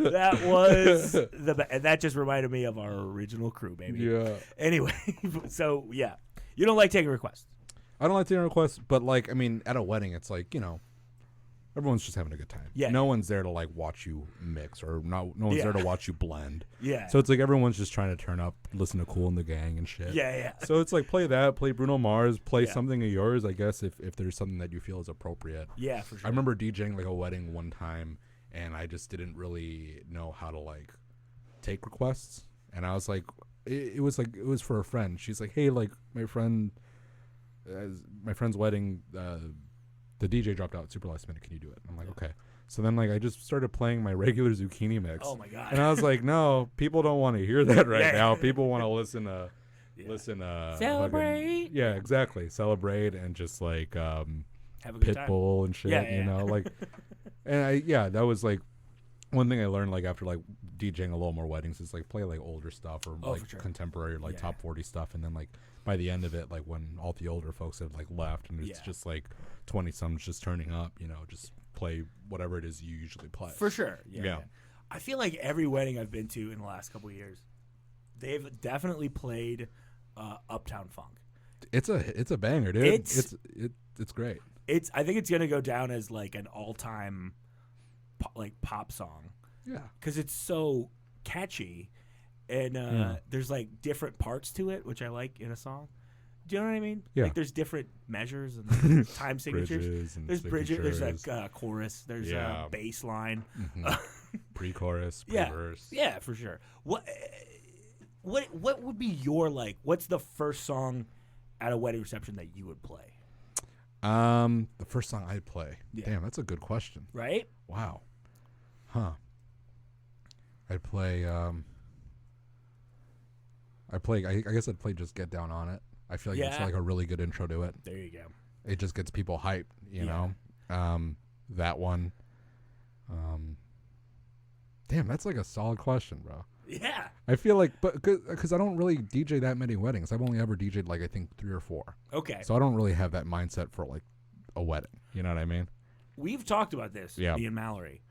That was and that just reminded me of our original crew, baby.
Yeah.
Anyway, so yeah. You don't like taking requests.
I don't like taking requests, but like, I mean, at a wedding, it's like, everyone's just having a good time.
Yeah.
No one's there to like watch you mix or no one's there to watch you blend.
Yeah.
So it's like everyone's just trying to turn up, listen to Kool and the Gang and shit.
Yeah.
So it's like play Bruno Mars, play something of yours, I guess, if there's something that you feel is appropriate.
Yeah, for sure.
I remember DJing like a wedding one time, and I just didn't really know how to like take requests. And I was like, it was for a friend. She's like, hey, like my friend's wedding, the DJ dropped out super last minute. Can you do it? And I'm like, okay. So then like I just started playing my regular zucchini mix.
Oh my god.
And I was like, no, people don't want to hear that right now. People want to listen
celebrate.
Yeah, exactly. Celebrate and just like
have a good
Pitbull and shit, you know, like and that was like one thing I learned like after like DJing a little more weddings is like play like older stuff or like contemporary like top 40 stuff, and then like by the end of it, like when all the older folks have like left and it's just like 20-somethings just turning up, just play whatever it is you usually play.
For sure. Yeah. I feel like every wedding I've been to in the last couple of years, they've definitely played Uptown Funk.
It's a banger, dude. It's great.
I think it's gonna go down as like an all-time pop song.
Yeah.
Because it's so catchy, and there's like different parts to it, which I like in a song. Do you know what I mean?
Yeah.
Like there's different measures and time signatures.
There's
There's like chorus. There's a bass line.
Mm-hmm. Pre-chorus, pre-verse.
Yeah, for sure. What would be your like? What's the first song at a wedding reception that you would play?
The first song I'd play.
Yeah.
Damn, that's a good question.
Right?
Wow. Huh. I'd play. I guess I'd play "Just Get Down on It." I feel like it's like a really good intro to it.
There you go.
It just gets people hyped, you know. That one. Damn, that's like a solid question, bro.
Yeah.
I feel like, but because I don't really DJ that many weddings. I've only ever DJ'd like I think 3 or 4.
Okay.
So I don't really have that mindset for like a wedding. You know what I mean?
We've talked about this, me and Mallory.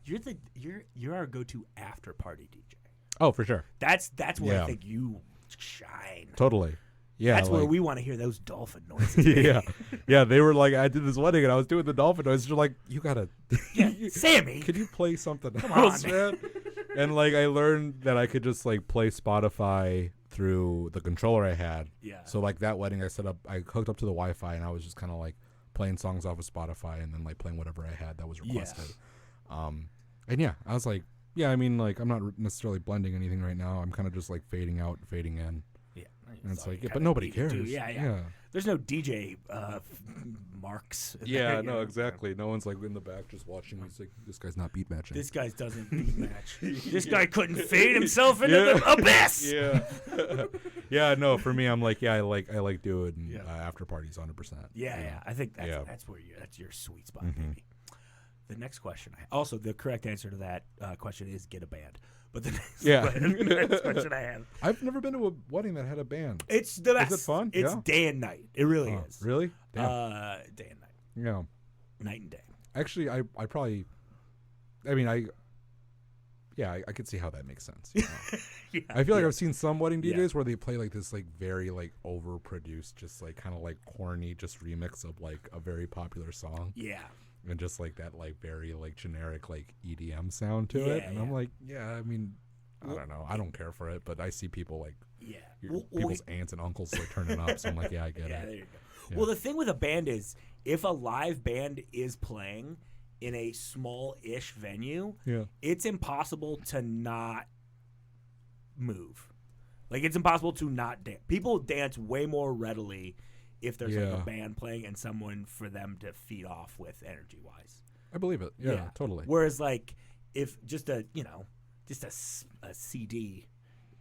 You're our go-to after party DJ.
Oh, for sure.
That's where I think you shine.
Totally. Yeah.
That's where we want to hear those dolphin noises.
Yeah. They were like, I did this wedding and I was doing the dolphin noises. They're like, you gotta.
Sammy,
could you play something
Come
else,
on.
man? And like I learned that I could just like play Spotify through the controller I had.
Yeah.
So like that wedding, I hooked up to the Wi-Fi and I was just kind of like playing songs off of Spotify and then like playing whatever I had that was requested. And I was like, I mean, like I'm not necessarily blending anything right now. I'm kind of just like fading out, fading in.
Yeah.
And it's like, but nobody cares.
Yeah. There's no DJ marks.
Yeah, no, exactly. No one's like in the back just watching. He's like, this guy's not beat matching.
This guy doesn't beat match. This guy couldn't fade himself into the abyss.
Yeah. Yeah, no, for me, I'm like, I like doing after parties 100%.
Yeah. I think that's your sweet spot, baby. The next question, the correct answer to that question is get a band. But the next question I have.
I've never been to a wedding that had a band.
It's the best.
Is it fun?
It's day and night. It really is.
Really?
Damn. Day and night.
Yeah.
Night and day.
Actually, I probably. I mean, I could see how that makes sense. You know? I feel like I've seen some wedding DJs where they play like this like very like overproduced, just like kind of like corny, just remix of like a very popular song.
Yeah.
And just like that like very like generic like EDM sound to it. And I'm like, I mean, I don't know. I don't care for it, but I see people like
Yeah.
people's aunts and uncles like turning up. So I'm like, yeah, I get
Yeah,
it.
there you go.
Yeah.
Well, the thing with a band is if a live band is playing in a small-ish venue,
Yeah.
it's impossible to not move. Like, it's impossible to not dance. People dance way more readily if there's like
Yeah.
a band playing and someone for them to feed off with energy-wise.
I believe it. Yeah, totally.
Whereas, like, if just a CD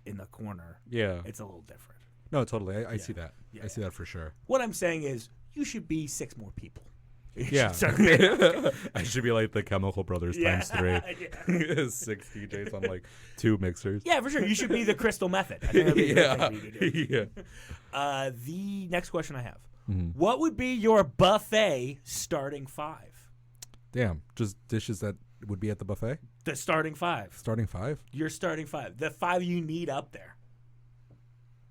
in the corner,
Yeah.
it's a little different.
No, totally. I see that.
Yeah.
I see that for sure.
What I'm saying is you should be 6 more people. You
Yeah.
should start-
I should be like the Chemical Brothers times 3.
Yeah.
6 DJs on like 2 mixers.
Yeah, for sure. You should be the Crystal Method. I think that'd be a good
Yeah.
thing for you to do.
Yeah.
The next question I have.
Mhm.
What would be your buffet starting 5?
Damn. Just dishes that would be at the buffet?
The starting 5.
Starting 5?
Your starting 5. The 5 you need up there.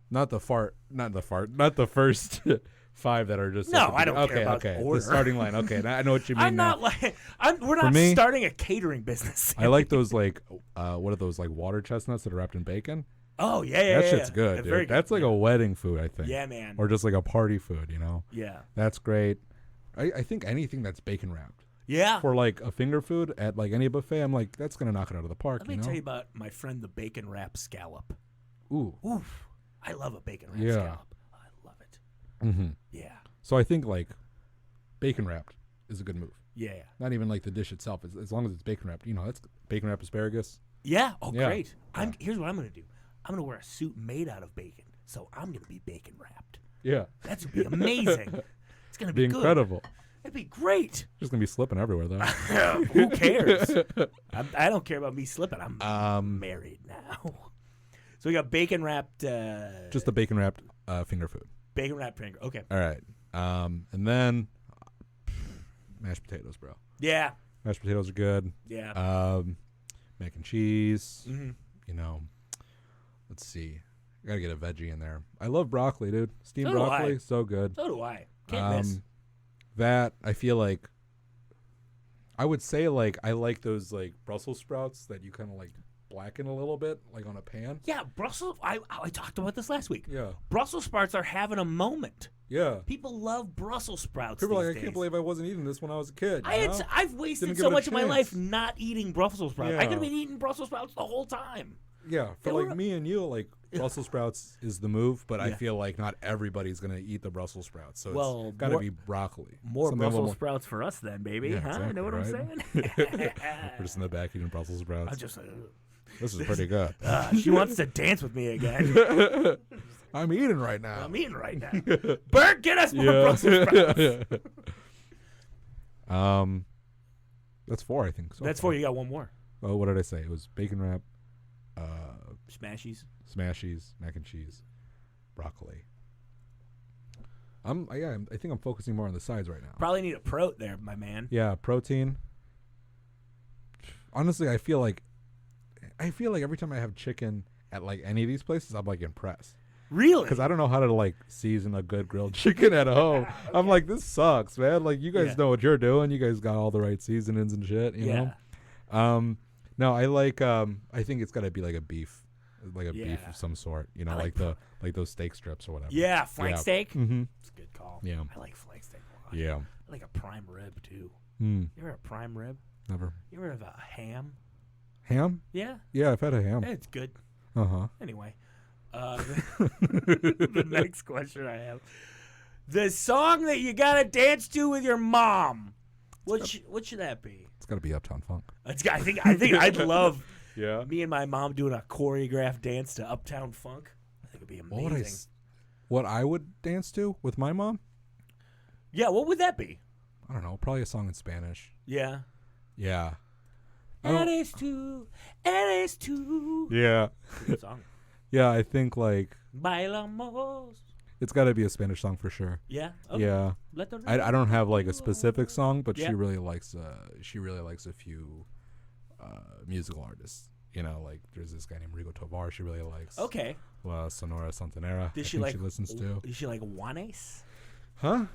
Not the first 5 that are just
No,
at the
I don't care
okay,
about
okay.
order.
The starting line. Okay, now I know what you mean.
I'm
now.
not like we're not
me-
starting a catering business.
I like those like what are those like water chestnuts that are wrapped in bacon?
Oh, yeah.
That shit's good,
That's
dude.
very good.
That's like a wedding food, I think.
Yeah, man.
Or just like a party food, you know?
Yeah.
That's great. I think anything that's bacon wrapped.
Yeah.
For like a finger food at like any buffet, I'm like, that's gonna knock it out of the park.
Let me
you know?
tell you about my friend the bacon wrap scallop.
Ooh.
Oof. I love a bacon wrap
Yeah.
scallop. I love it.
Mm-hmm.
Yeah.
So I think like bacon wrapped is a good move.
Yeah.
Not even like the dish itself, as long as it's bacon wrapped. You know, that's bacon wrapped asparagus.
Yeah. Oh,
Yeah.
great. Here's what I'm going to do. I'm going to wear a suit made out of bacon. So I'm going to be bacon wrapped.
Yeah.
That's going to be amazing. It's going to
Be
be good.
incredible.
It'd be great.
Just gonna be slipping everywhere though.
Who cares? I don't care about me slipping. I'm married now. So we got bacon wrapped.
Just the bacon wrapped finger food.
Bacon wrapped finger. Okay.
All right. And then mashed potatoes, bro.
Yeah.
Mashed potatoes are good.
Yeah.
Mac and cheese.
Mm-hmm.
You know, let's see. I gotta get a veggie in there. I love broccoli, dude. Steamed
So do
broccoli,
I.
so good.
So do I. Can't miss.
That I feel like I would say like I like those like Brussels sprouts that you kind of like blacken a little bit, like on a pan.
Yeah, Brussels. I talked about this last week.
Yeah.
Brussels sprouts are having a moment.
Yeah.
People love Brussels sprouts.
People are
these
like, I
days.
can't believe I wasn't eating this when I was a kid.
I've wasted
Didn't
so
give it a
much of my life
chance.
not eating Brussels sprouts. I
Yeah.
could have been eating Brussels sprouts the whole time.
Yeah, for
They
like
were-
me and you, like Brussels sprouts is the move, but I
Yeah.
feel like not everybody's gonna eat the Brussels sprouts, so
Well,
it's got to
more-
be broccoli.
More
Something a little
Brussels sprouts for us then, baby.
Yeah,
huh?
exactly,
Know what I'm
right?
saying?
We're just in the back eating Brussels sprouts.
I'm just.
This is pretty good.
She wants to dance with me again.
I'm eating right now.
I'm eating right now. Bert, get us more
Yeah.
Brussels sprouts.
That's 4, I think. So
That's
far.
4. You got one more.
Oh, what did I say? It was bacon wrap,
Smashies.
smashies, mac and cheese, broccoli. I think I'm focusing more on the sides right now.
Probably need a prote there, my man.
Yeah, protein. Honestly, I feel like every time I have chicken at like any of these places, I'm like impressed
Really?
because I don't know how to like season a good grilled chicken at home.
Okay.
I'm like, this sucks, man. Like you guys
Yeah.
know what you're doing. You guys got all the right seasonings and shit. You
Yeah.
know. No, I like. I think it's got to be like a beef, like a beef
Yeah.
of some sort. You know,
I
like
like
like those steak strips or whatever.
Yeah, flank
Yeah.
steak.
Mm-hmm.
That's a good call.
Yeah.
I like flank steak a lot.
Yeah.
I like a prime rib too.
Mm,
You ever have a prime rib?
never.
You ever have a ham?
Ham?
Yeah,
Yeah, I've had a ham.
it's good.
Uh huh.
Anyway, the next question I have: the song that you gotta dance to with your mom. What should that be?
It's got to be Uptown Funk.
I think I'd love
Yeah.
me and my mom doing a choreographed dance to Uptown Funk. I think it'd be amazing.
What I would dance to with my mom?
Yeah, what would that be?
I don't know. Probably a song in Spanish.
Yeah.
Yeah. I don't-
Eres tú.
Yeah.
Good song.
Yeah, I think like
Bailamos.
it's got to be a Spanish song for sure.
Yeah. Okay.
Yeah.
Let them
I don't have like a specific song, but
Yeah.
she really likes a few musical artists. You know, like there's this guy named Rigo Tovar she really likes.
Okay.
La Sonora Santanera.
Does
I
she
think
like?
she listens to.
Is she like Juanes?
Huh?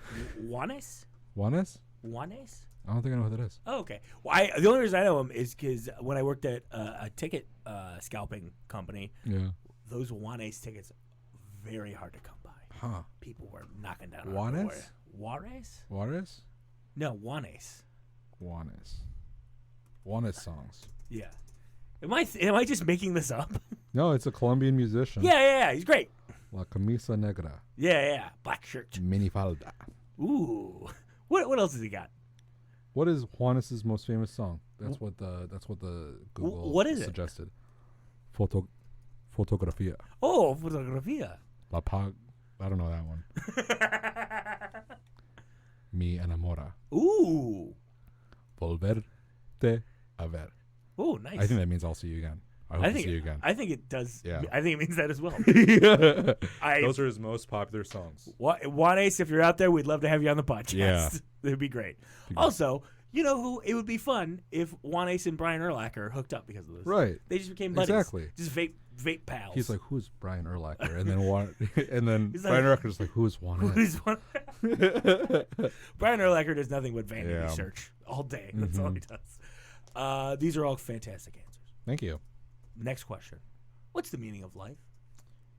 Juanes?
Juanes?
Juanes?
I don't think I know who that is.
Oh, okay. Well, the only reason I know him is because when I worked at a ticket scalping company,
Yeah.
those Juanes tickets very hard to come by.
Huh.
People were knocking down on
Juanes?
the Juarez?
Juarez?
No, Juanes.
Juanes songs.
Yeah. Am I just making this up?
No, it's a Colombian musician.
Yeah. He's great.
La Camisa Negra.
Yeah. Black shirt.
Minifalda.
Ooh. What else has he got?
What is Juanes' most famous song? That's what the Google
what is it?
suggested. Fotografia.
Oh, fotografía.
La Pag. I don't know that one. Mi enamora.
Ooh.
Volverte a ver.
Ooh, nice.
I think that means I'll see you again. I hope to see you again.
I think it does.
Yeah.
I think it means that as well.
Those are his most popular songs.
Juanes, if you're out there, we'd love to have you on the podcast.
Yeah.
It'd be great. Also, you know who? It would be fun if Juanes and Brian Urlacher hooked up because of this.
Right.
They just became buddies.
Exactly.
Just vape pals.
He's like, who's Brian Urlacher? And then
He's
Brian
like,
Urlacher's like, who's Juanes?
Who's one? Brian Urlacher does nothing but vanity
Yeah.
research all day. That's all he does. These are all fantastic answers.
Thank you.
Next question. What's the meaning of life?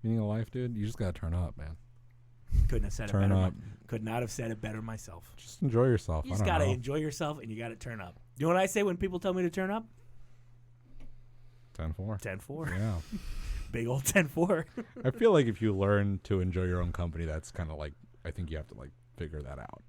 Meaning of life, dude? You just gotta turn up, man.
Couldn't have said
Turn
it better.
up.
Could not have said it better myself.
Just enjoy yourself.
You
I
just
don't
gotta
know.
enjoy yourself, and you gotta turn up. You know what I say when people tell me to turn up?
10-4.
10-4.
Yeah.
Big old 10-4.
I feel like if you learn to enjoy your own company, that's kind of like, I think you have to like figure that out.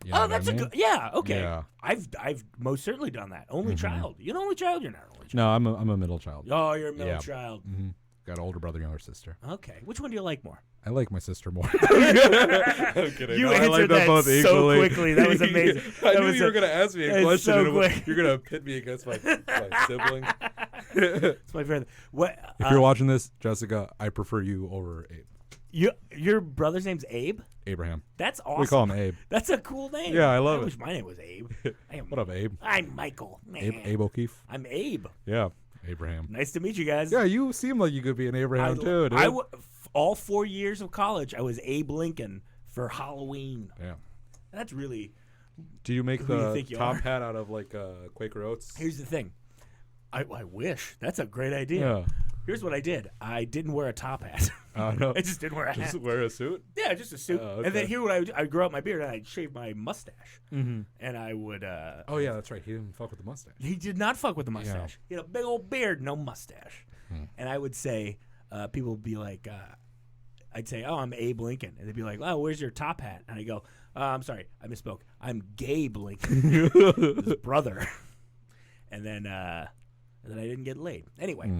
You know
Oh,
what
that's
I mean?
a good. Yeah, okay.
Yeah.
I've most certainly done that. Only child. You're an only child. You're not an only child.
No, I'm a middle child.
Oh, you're a middle
Yeah.
child.
Mm-hmm. Got an older brother, younger sister.
Okay. Which one do you like more?
I like my sister more. I'm kidding.
You
No, I like
answered
them
that
both
so
equally.
quickly. That was amazing.
I
That
knew
was
you were going to ask me a
that's
question.
so
and
quick.
you're going to pit me against my sibling.
It's my favorite. What?
If you're watching this, Jessica, I prefer you over Abe.
Your brother's name's Abe?
Abraham.
That's awesome.
We call him Abe.
That's a cool name.
Yeah, I love it.
wish my name was Abe.
What up, Abe?
I'm Michael.
Abe O'Keefe?
I'm Abe.
Yeah, Abraham.
Nice to meet you guys.
Yeah, you seem like you could be an Abraham too, dude.
All 4 years of college, I was Abe Lincoln for Halloween.
Yeah.
That's really.
Do you make
Who do you
the
think you
top
are?
hat out of like Quaker Oats?
Here's the thing. I wish. That's a great idea.
Yeah.
Here's what I did. I didn't wear a top hat.
No.
I just didn't wear a hat.
Just wear a suit?
Yeah, just a suit.
Oh,
And then
okay.
here, what I'd grow out my beard, and I'd shave my mustache.
Mm-hmm.
And I would.
Oh, yeah, that's right. He didn't fuck with the mustache.
He did not fuck with the mustache. He had a big old beard, no mustache. And I would say, people would be like, I'd say, oh, I'm Abe Lincoln. And they'd be like, oh, where's your top hat? And I go, I'm sorry, I misspoke. I'm Gabe Lincoln, his brother. And then I didn't get laid. Anyway,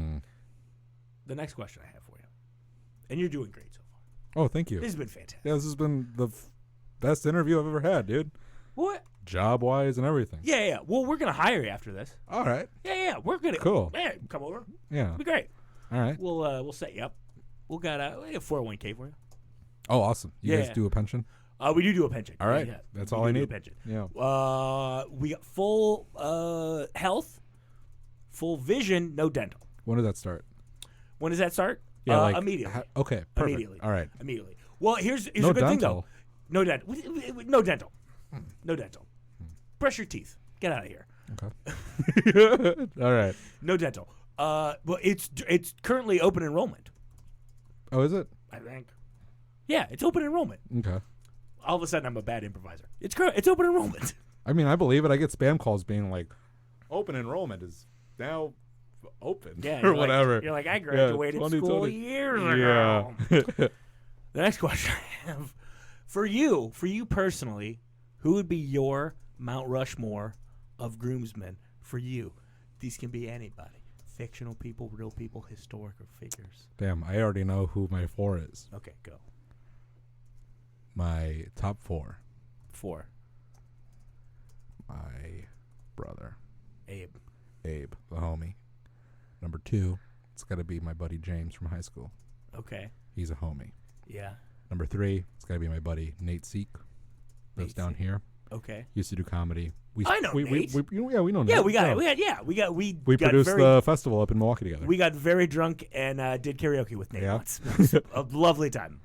the next question I have for you. And you're doing great so far.
Oh, thank you.
This has been fantastic.
Yeah, this has been the best interview I've ever had, dude.
What?
Job-wise and everything.
Yeah. Well, we're going to hire you after this.
All right.
Yeah. We're going to.
Cool.
Yeah, come over.
Yeah.
It'll be great.
All right.
We'll set you up. We got a 401k for you.
Oh, awesome. You
Yeah.
guys do a pension?
We do a pension.
All right.
Yeah.
That's
We
all I
do
need.
a pension.
Yeah.
We got full health, full vision, no dental.
When does that start?
When does that start?
Yeah,
Immediately.
Okay, perfect.
Immediately.
All right.
Immediately. Well, here's
No
a good thing
dental.
though. No dental. No dental. No dental. Brush your teeth. Get out of here.
Okay. All right.
No dental. Well, it's currently open enrollment.
Oh, is it?
I think. Yeah, it's open enrollment.
Okay.
All of a sudden, I'm a bad improviser. It's open enrollment.
I mean, I believe it. I get spam calls being like, open enrollment is now open
Yeah,
or whatever.
You're like, I graduated school
2020.
years ago.
Yeah.
The next question I have for you personally, who would be your Mount Rushmore of groomsmen for you? These can be anybody. Fictional people, real people, historical figures.
Damn, I already know who my 4 is.
Okay, go.
My top 4.
4.
My brother,
Abe.
Abe, the homie. Number 2, it's got to be my buddy James from high school.
Okay.
He's a homie.
Yeah.
Number 3, it's got to be my buddy Nate Seek. Lives
Nate
down
Seek.
here.
Okay.
Used to do comedy.
I know Nate.
We know Nate.
Yeah, we got
Yeah.
We
We
got
produced
very,
the festival up in Milwaukee together.
We got very drunk and did karaoke with Nate
Yeah.
once. It was a lovely time.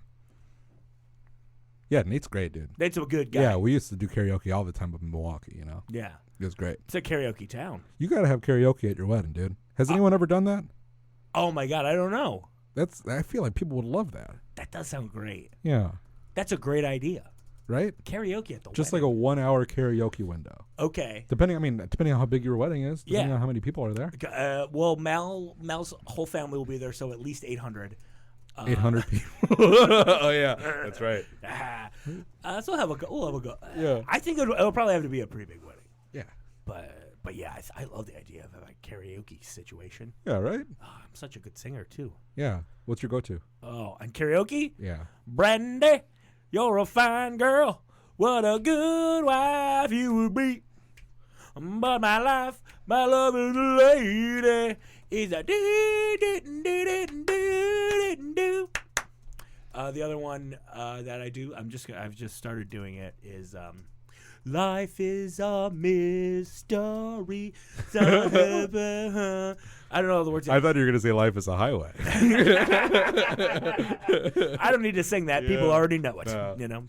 Yeah, Nate's great, dude.
Nate's a good guy.
Yeah, we used to do karaoke all the time up in Milwaukee, you know?
Yeah.
It was great.
It's a karaoke town.
You got to have karaoke at your wedding, dude. Has anyone ever done that?
Oh, my God. I don't know.
I feel like people would love that.
That does sound great.
Yeah.
That's a great idea.
Right?
Karaoke at the
Just
wedding.
like a 1 hour karaoke window.
Okay.
Depending on how big your wedding is, depending
Yeah.
on how many people are there.
Well, Mal's whole family will be there, so at least 800.
800 people. Oh, yeah. That's right.
So we'll have a go.
Yeah.
I think it'll probably have to be a pretty big wedding.
Yeah.
But yeah, I love the idea of a karaoke situation.
Yeah, right?
Oh, I'm such a good singer, too.
Yeah. What's your go-to?
Oh, and karaoke?
Yeah.
Brandy, you're a fine girl. What a good wife you would be. But my life, my loving lady, is a do. The other one that I do, I've just started doing it is life is a mystery. I don't know the words.
I thought you were going to say life is a highway.
I don't need to sing that. People already know it.
No.
You know.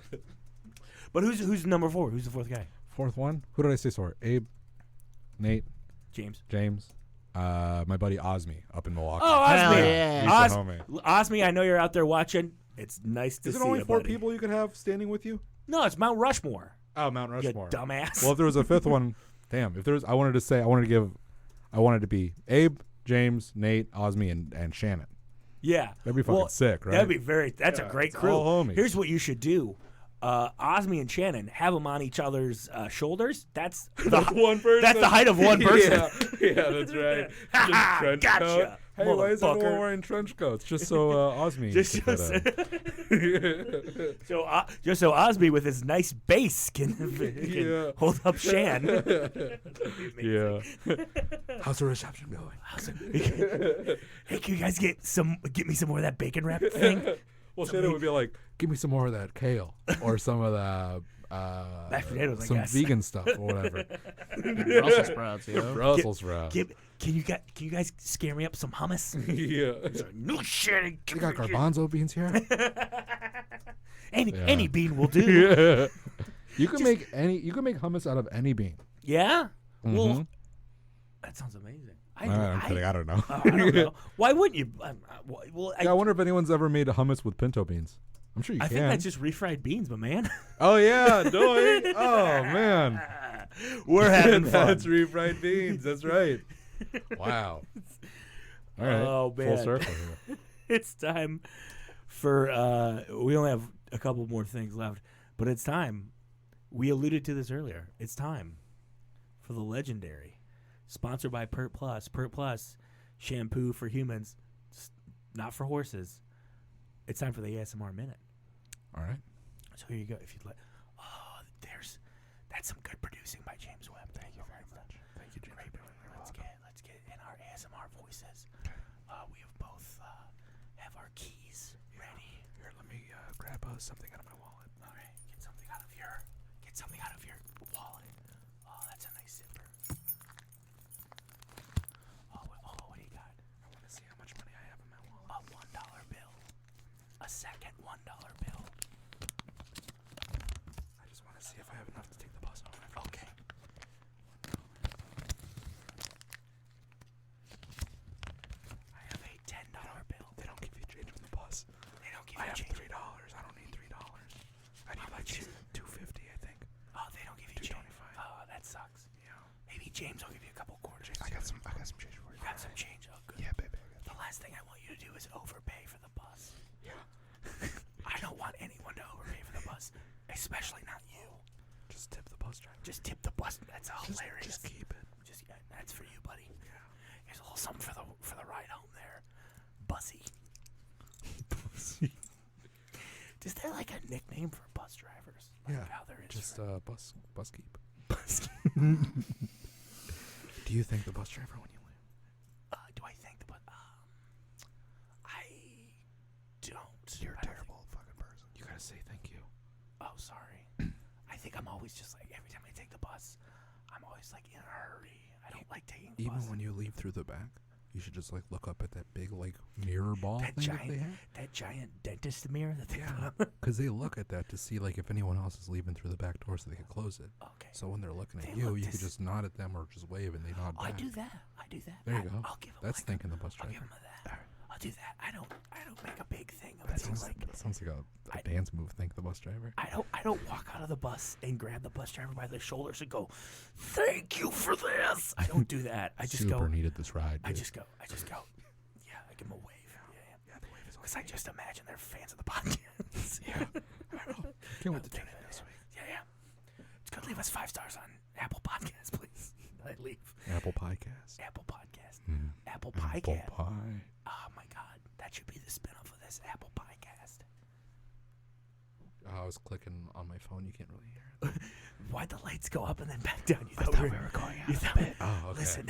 But who's number 4? Who's the 4th guy?
Fourth one? Who did I say so? Abe, Nate,
James.
my buddy Osmi up in Milwaukee.
Oh, Osmi.
Hell yeah.
He's the homie.
Osmi, I know you're out there watching. It's nice to
Is
see
it only
you,
4
buddy.
people you could have standing with you?
No, it's Mount Rushmore.
Oh, Mount
You
Rushmore.
dumbass.
Well, if there was a 5th one, damn. If there was, I wanted to be Abe, James, Nate, Osmi, and Shannon.
Yeah.
That'd be fucking sick, right?
That's a great
it's
crew.
all homies.
Here's what you should do. Osmi and Shannon, have them on each other's shoulders. That's
one person.
That's the height of one person.
yeah, that's right.
Ha,
Trench
gotcha,
coat. Hey, why is everyone
motherfucker.
wearing trench coats? Just so Osmi
Just
can
so,
fit
just so Osby with his nice bass can
Yeah.
hold up Shan.
Yeah. How's the reception going?
Hey, can you guys get me some more of that bacon wrap thing?
Well, Shannon would be like, give me some more of that kale or some of the
Mashed potatoes, I
some
guess.
vegan stuff or whatever.
Brussels sprouts, yo.
Brussels sprouts.
Can you guys scare me up some hummus?
Yeah.
No shit.
You got garbanzo beans here?
Any bean will do.
Yeah. You can make hummus out of any bean.
Yeah.
Mhm.
Well, that sounds amazing.
I'm kidding. I don't know.
I don't know. Why wouldn't you? Well,
I wonder if anyone's ever made a hummus with pinto beans. I'm sure you
I
can.
think that's just refried beans, my man.
Oh yeah, doing. Oh man,
We're having fun.
That's refried beans. That's right. Wow. All right.
Oh, man.
Full circle here.
It's time for. We only have a couple more things left, but it's time. We alluded to this earlier. It's time for the legendary, sponsored by Pert Plus. Pert Plus, shampoo for humans, not for horses. It's time for the ASMR minute.
All right.
So here you go. If you'd like, that's some good producing by James Webb. Thank you very much. Thank you, James. Let's get in our ASMR voices. We have both have our keys ready.
Here, let me grab something out of my wallet.
All right, get something out of your wallet. Oh, that's a nice zipper. What do you got?
I want to see how much money I have in my wallet.
A $1 bill. A second $1 bill.
I just want to see if I have enough to take the bus home.
Okay. I have a $10 bill.
They don't give you change on the bus.
They don't give
I
you
have
change.
$3. I don't need $3. I need like $2.50, I think.
Oh, they don't give you change.
$2.25.
Oh, that sucks.
Yeah.
Maybe James will give you a couple quarters.
I got some change for you.
You got some change. Oh, good.
Yeah, baby.
The last thing I want you to do is overpay for the bus.
Yeah.
I don't want anyone to overpay for the bus, especially not you.
Just tip the bus driver.
Just tip the bus. That's hilarious.
Just keep it.
That's for you, buddy.
Yeah.
Here's a little something for the ride home there, Bussy. Is there like a nickname for bus drivers? Like
Yeah.
how there is
Just
for
bus keep. Do you thank the bus driver when you leave?
do I thank the bus? I don't.
You're a
I don't
terrible fucking person. You gotta say thank you.
Oh, sorry. I think I'm always just like, every time I take the bus, I'm always like in a hurry. I don't like taking the
Even
bus.
when you leave through the back, you should just like look up at that big like mirror ball
That
thing that they have.
giant dentist mirror that they put up.
Because they look at that to see like if anyone else is leaving through the back door so they can close it.
Okay.
So when they're looking at
They
you,
look
you
to
could just nod at them or just wave and they nod back.
I do that.
There you go.
I'll give him
That's
like
thinking the bus
I'll
driver.
give him that. I'll do that. I don't make a big thing of
That
it.
sounds,
Like,
that sounds like a dance move. Thank the bus driver.
I don't walk out of the bus and grab the bus driver by the shoulders and go, "Thank you for this." I don't do that. I just
Super
go.
needed this ride.
I
dude.
just go. Yeah, I give them a wave. Yeah. Because I just imagine they're fans of the podcast.
Yeah. Can't wait to tune in this week.
Yeah. It's good. Leave us 5 stars on Apple Podcasts, please. I leave.
Apple Podcast.
Apple Podcast.
Mm.
Apple
Apple
Podcast.
Pie.
Oh my God, that should be the spin-off of this Apple Podcast.
I was clicking on my phone. You can't really hear it.
Why'd the lights go up and then back down? You
I
thought
thought
we
we
were
were going out
You
of
thought,
the bit.
Oh, okay.
Listen,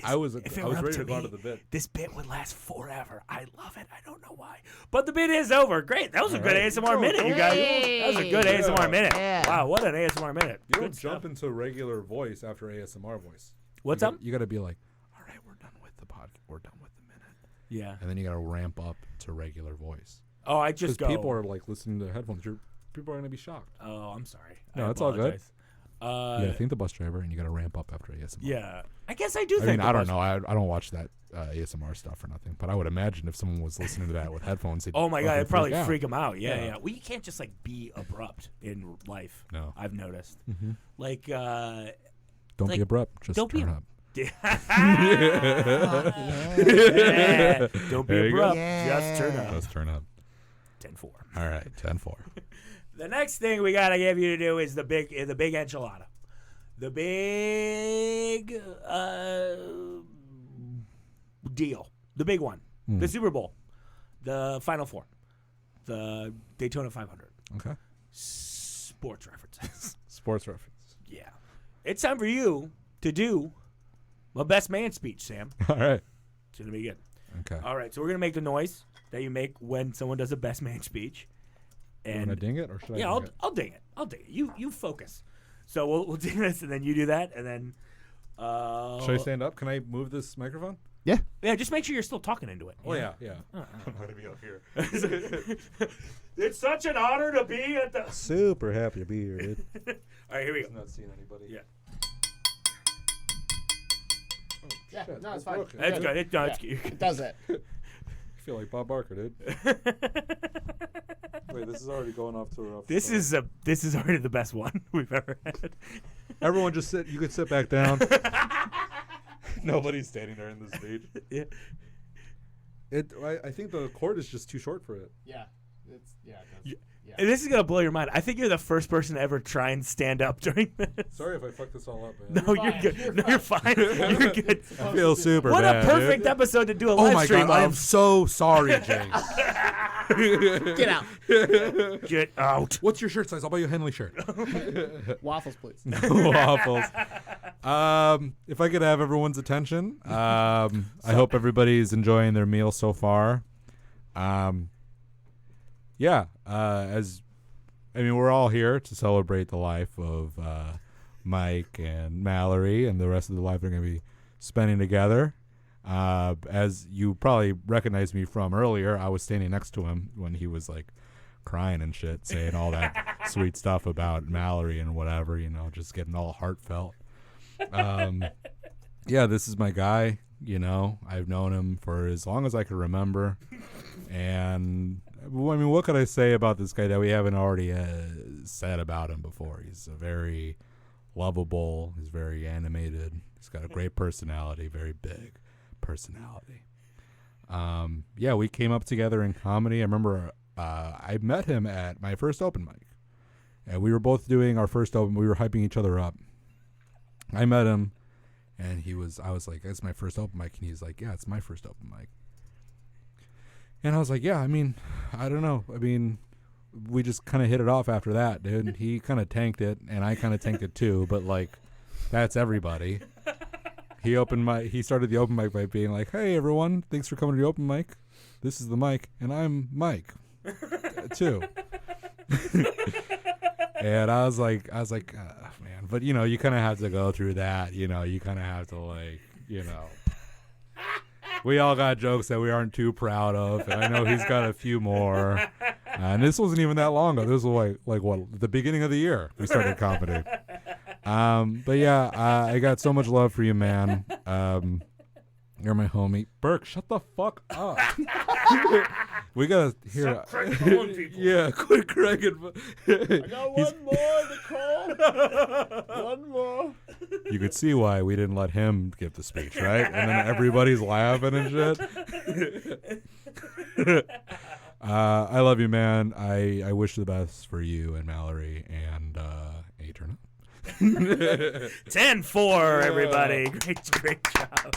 I was
if it
I
were
was
up
ready to go
me,
to the bit.
This bit would last forever. I love it. I don't know why, but the bit is over. Great, that was a good
right.
ASMR minute, you guys. That was a good
Yeah.
ASMR minute.
Yeah.
Wow, what an ASMR minute.
You don't
Good stuff.
jump into regular voice after ASMR voice.
What's up?
You got to be like, all right, we're done with the podcast. We're done with the minute.
Yeah.
And then you got to ramp up to regular voice.
Oh, I
Because
just go.
people are like listening to headphones. People are going to be shocked.
Oh, I'm sorry.
No,
I
it's all good.
apologize.
You got to think the bus driver and you got to ramp up after ASMR.
Yeah, I guess I do
I
think.
mean,
the
I don't
bus-
know. I don't watch that ASMR stuff or nothing. But I would imagine if someone was listening to that with headphones, they'd
Oh my God,
fucking
it'd probably
out.
freak them out. Yeah,
Yeah.
yeah. Well, you can't just like be abrupt in life.
No.
I've noticed.
Mhm.
Like,
Don't
like,
be abrupt. Just
don't be
turn
ab-
up.
yeah. Don't be
There you go.
abrupt. Just turn up.
Just turn up.
10-4.
All right, 10-4.
The next thing we gotta give you to do is the big enchilada, the big deal, the big one, the Super Bowl, the Final Four, the Daytona 500.
Okay.
Sports references.
Sports reference.
Yeah, it's time for you to do a best man speech, Sam.
All right.
It's gonna be good.
Okay.
All right, so we're gonna make the noise that you make when someone does a best man speech.
You want to ding it or should
Yeah,
I ding it?
I'll ding it. I'll ding it. You focus. So we'll do this, and then you do that, and then.
Should I stand up? Can I move this microphone?
Yeah.
Yeah, just make sure you're still talking into it.
Oh,
you
yeah.
know?
I'm going to be up here.
It's such an honor to be at the.
Super happy to be here, dude.
All right, here we go.
Not seeing anybody.
Yeah.
Yeah,
Shit,
no, it's
I
fine.
broke it.
That's good. It's
Yeah.
good.
It does it.
I feel like Bob Barker, dude. Wait, this is already going off to a rough
This
start.
is already the best one we've ever had.
Everyone just sit. You could sit back down. Nobody's standing there in the speech.
Yeah.
I think the cord is just too short for it.
Yeah. It does. Yeah.
And this is gonna blow your mind. I think you're the first person to ever try and stand up during this.
Sorry if I fucked this all up, man.
No,
You're
you're
fine.
good.
You're
No, you're fine. You're good.
I feel super
What
bad.
a perfect
dude.
episode to do a
Oh
live
my
stream
god, I am
of.
so sorry, James.
Get out.
Get out.
What's your shirt size? I'll buy you a Henley shirt.
Waffles, please.
Waffles. If I could have everyone's attention, I hope everybody's enjoying their meal so far. We're all here to celebrate the life of Mike and Mallory and the rest of the life they're going to be spending together. As you probably recognized me from earlier, I was standing next to him when he was like crying and shit, saying all that sweet stuff about Mallory and whatever, just getting all heartfelt. This is my guy. I've known him for as long as I can remember. And what could I say about this guy that we haven't already said about him before? He's very lovable. He's very animated. He's got a great personality, very big personality. We came up together in comedy. I remember I met him at my first open mic. And we were both doing our first open. We were hyping each other up. I met him, and I was like, it's my first open mic. And he's like, yeah, it's my first open mic. And I was like, yeah, I don't know. We just kind of hit it off after that, dude. He kind of tanked it, and I kind of tanked it too. But, that's everybody. He started the open mic by being like, hey, everyone, thanks for coming to the open mic. This is the mic, and I'm Mike, too. And I was like, man. But, you kind of have to go through that. You kind of have to, We all got jokes that we aren't too proud of, and I know he's got a few more. And this wasn't even that long ago. This was like what, the beginning of the year we started comedy. But yeah, I got so much love for you, man. You're my homie. Burke, shut the fuck up. We gotta hear.
Stop calling people.
Yeah, quit cracking.
I got one more, Nicole. One more.
You could see why we didn't let him give the speech, right? And then everybody's laughing and shit. I love you, man. I wish the best for you and Mallory and a turn up.
10-4, everybody. Great job.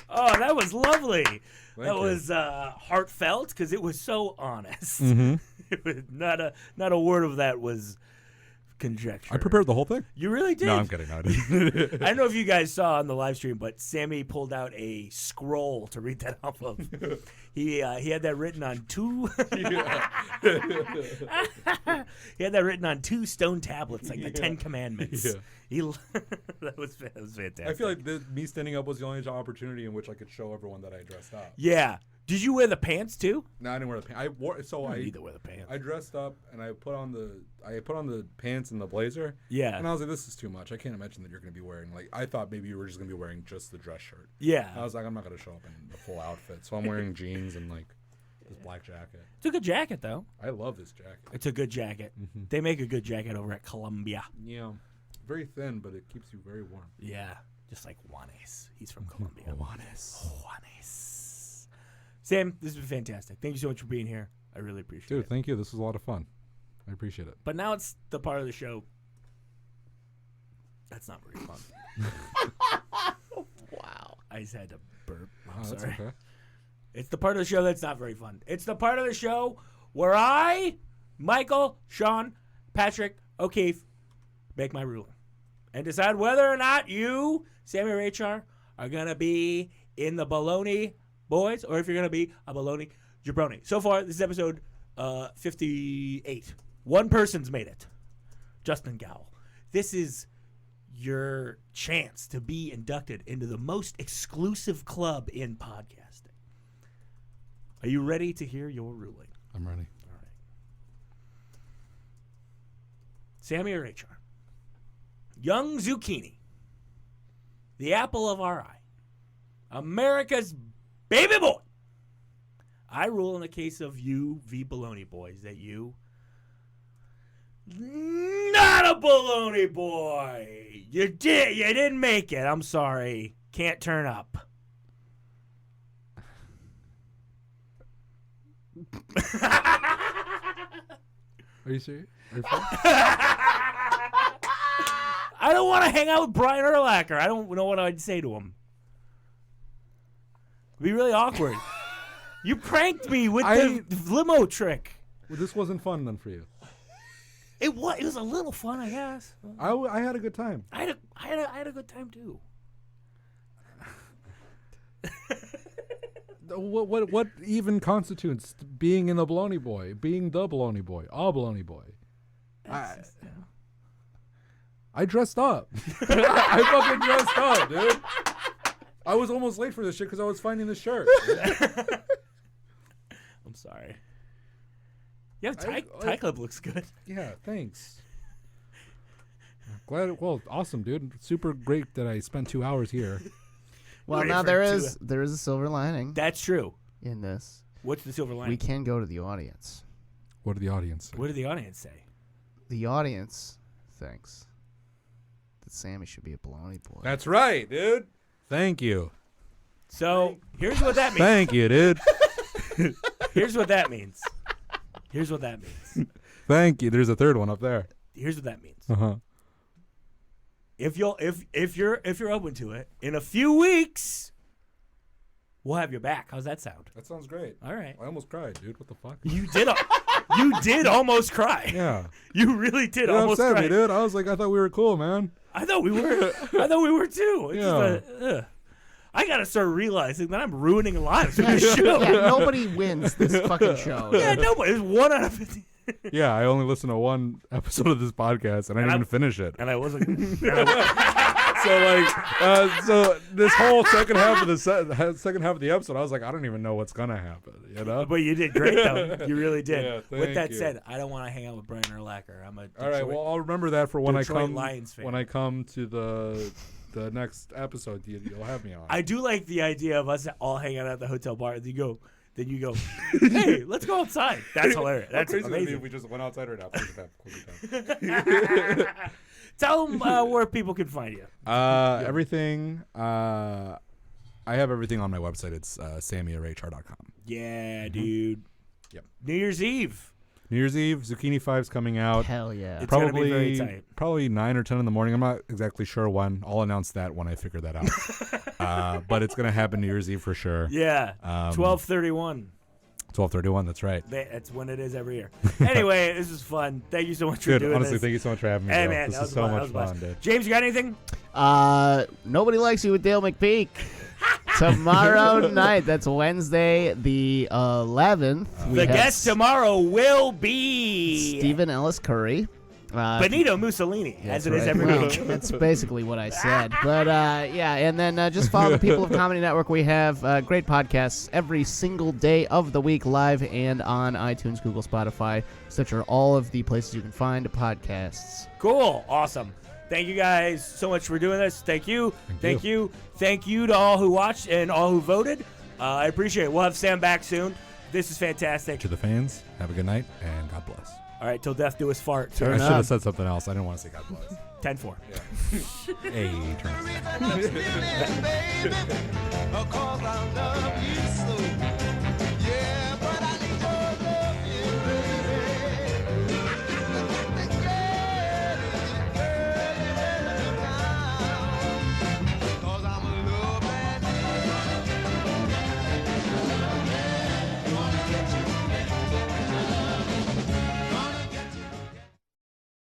Oh, that was lovely.
Thank you.
Was heartfelt because it was so honest.
Mm-hmm.
It was not a word of that was conjecture.
I prepared the whole thing.
You really did.
No, I'm kidding. No, I didn't.
I don't know if you guys saw on the live stream, but Sammy pulled out a scroll to read that off of. He had that written on two. He had that written on 2 stone tablets, like the 10 Commandments.
Yeah.
That was fantastic.
I feel like me standing up was the only opportunity in which I could show everyone that I dressed up.
Yeah. Did you wear the pants too?
No, I didn't wear the pants. I wore I
either wear the pants.
I dressed up and I put on the pants and the blazer.
Yeah.
And I was like, this is too much. I can't imagine that you're going to be wearing I thought maybe you were just going to be wearing just the dress shirt.
Yeah.
I was like, I'm not going to show up in the full outfit, so I'm wearing jeans and this black jacket.
It's a good jacket though.
I love this jacket.
It's a good jacket.
Mm-hmm.
They make a good jacket over at Columbia.
Yeah. Very thin, but it keeps you very warm.
Yeah. Just like Juanes. He's from Columbia.
Juanes.
Sam, this has been fantastic. Thank you so much for being here. I really appreciate it.
Dude, thank you. This was a lot of fun. I appreciate it.
But now it's the part of the show that's not very fun.
Wow.
I just had to burp. I'm
That's
sorry.
okay.
It's the part of the show that's not very fun. It's the part of the show where I, Michael, Sean, Patrick, O'Keefe, make my ruling and decide whether or not you, Sammy Arechar, are going to be in the Bologna Boys or if you're going to be a Bologna Jabroni. So far, this is episode 58. One person's made it. Justin Gowell. This is your chance to be inducted into the most exclusive club in podcasting. Are you ready to hear your ruling?
I'm ready.
All right. Sammy Arechar. Yung Zucchini. The apple of our eye. America's baby boy. I rule in the case of you v. Bologna Boys that you not a Bologna boy. You didn't make it. I'm sorry. Can't turn up.
Are you serious? Are you
I don't want to hang out with Brian Urlacher. I don't know what I'd say to him. It'd be really awkward. You pranked me with the limo trick.
Well, this wasn't fun then for you.
It was a little fun, I guess.
I had a good time.
I had a good time too.
What even constitutes being in the Bologna Boy? Being the Bologna Boy, a Bologna Boy. I dressed up. I fucking dressed up, dude. I was almost late for this shit because I was finding the shirt.
I'm sorry. Yeah, tie clip looks good.
Yeah, thanks. Glad. Well, awesome, dude. Super great that I spent 2 hours here.
Well,
Ready
now
for
there
it
is a silver lining
That's true.
in this.
What's the silver
We
lining?
can go to the audience.
What did the audience say?
What did the audience say?
The audience thinks that Sammy should be a Bologna Boy.
That's right, dude. Thank you.
So here's what that means.
Thank you, dude.
Here's what that means. Here's what that means.
Thank you. There's a third one up there.
Here's what that means.
Uh-huh.
If you're open to it, in a few weeks, we'll have your back. How's that sound?
That sounds great.
All right.
I almost cried, dude. What the fuck?
You did almost cry.
Yeah.
You really did
It
almost
upset
cry.
me, dude. I was like, I thought we were cool, man.
I thought we were. Too. It's
Yeah.
just I gotta start realizing that I'm ruining lives with this show.
Yeah, nobody wins this fucking show.
Yeah, nobody. It's 1 out of 50.
Yeah, I only listened to one episode of this podcast, and I didn't even finish it.
And I wasn't. See,
So this whole second half of the episode, I was like, I don't even know what's gonna happen, you know.
But you did great though. You really did.
Yeah,
With that
thank you.
said, I don't want to hang out with Brian Urlacher. I'm a
All right, well, I'll remember that for when
Detroit Lions fan.
when I come to the next episode. You'll have me on.
I do like the idea of us all hanging out at the hotel bar. Then you go, hey, let's go outside. That's hilarious. That's
How crazy would it be
amazing.
if we just went outside right now. Close it down.
Tell them where people can find you.
Everything. I have everything on my website. It's sammyarechar.com.
Yeah, dude.
Yep.
New Year's Eve.
New Year's Eve, Zucchini 5's coming out.
Hell yeah.
It's gonna be very tight.
Probably 9 or 10 in the morning. I'm not exactly sure when. I'll announce that when I figure that out. But it's gonna happen New Year's Eve for sure.
Yeah. 12/31.
12/31. That's right.
That's when it is every year. Anyway, this was fun. Thank you so much for
Good.
doing
Honestly,
this.
thank you so much for having me.
Hey,
bro.
man,
This
that
is
was
so
fun. That
much
was fun.
fun, dude.
James, you got anything?
Nobody Likes You with Dale McPeak. Tomorrow night, that's Wednesday, the 11th. we
The
have
guest tomorrow will be
Stephen Ellis Curry.
Benito Mussolini, as it is every
Well,
week.
That's basically what I said. But yeah, and then just follow the People of Comedy Network. We have great podcasts every single day of the week, live and on iTunes, Google, Spotify, Stitcher, all of the places you can find podcasts.
Cool. Awesome. Thank you guys so much for doing this. Thank you. Thank you. Thank you to all who watched and all who voted. I appreciate it. We'll have Sam back soon. This is fantastic.
To the fans, have a good night and God bless.
All right, till death do us fart.
I should have said something else. I didn't want to say God bless.
10-4.
Yeah. Hey, turn it.
Cause I love you so.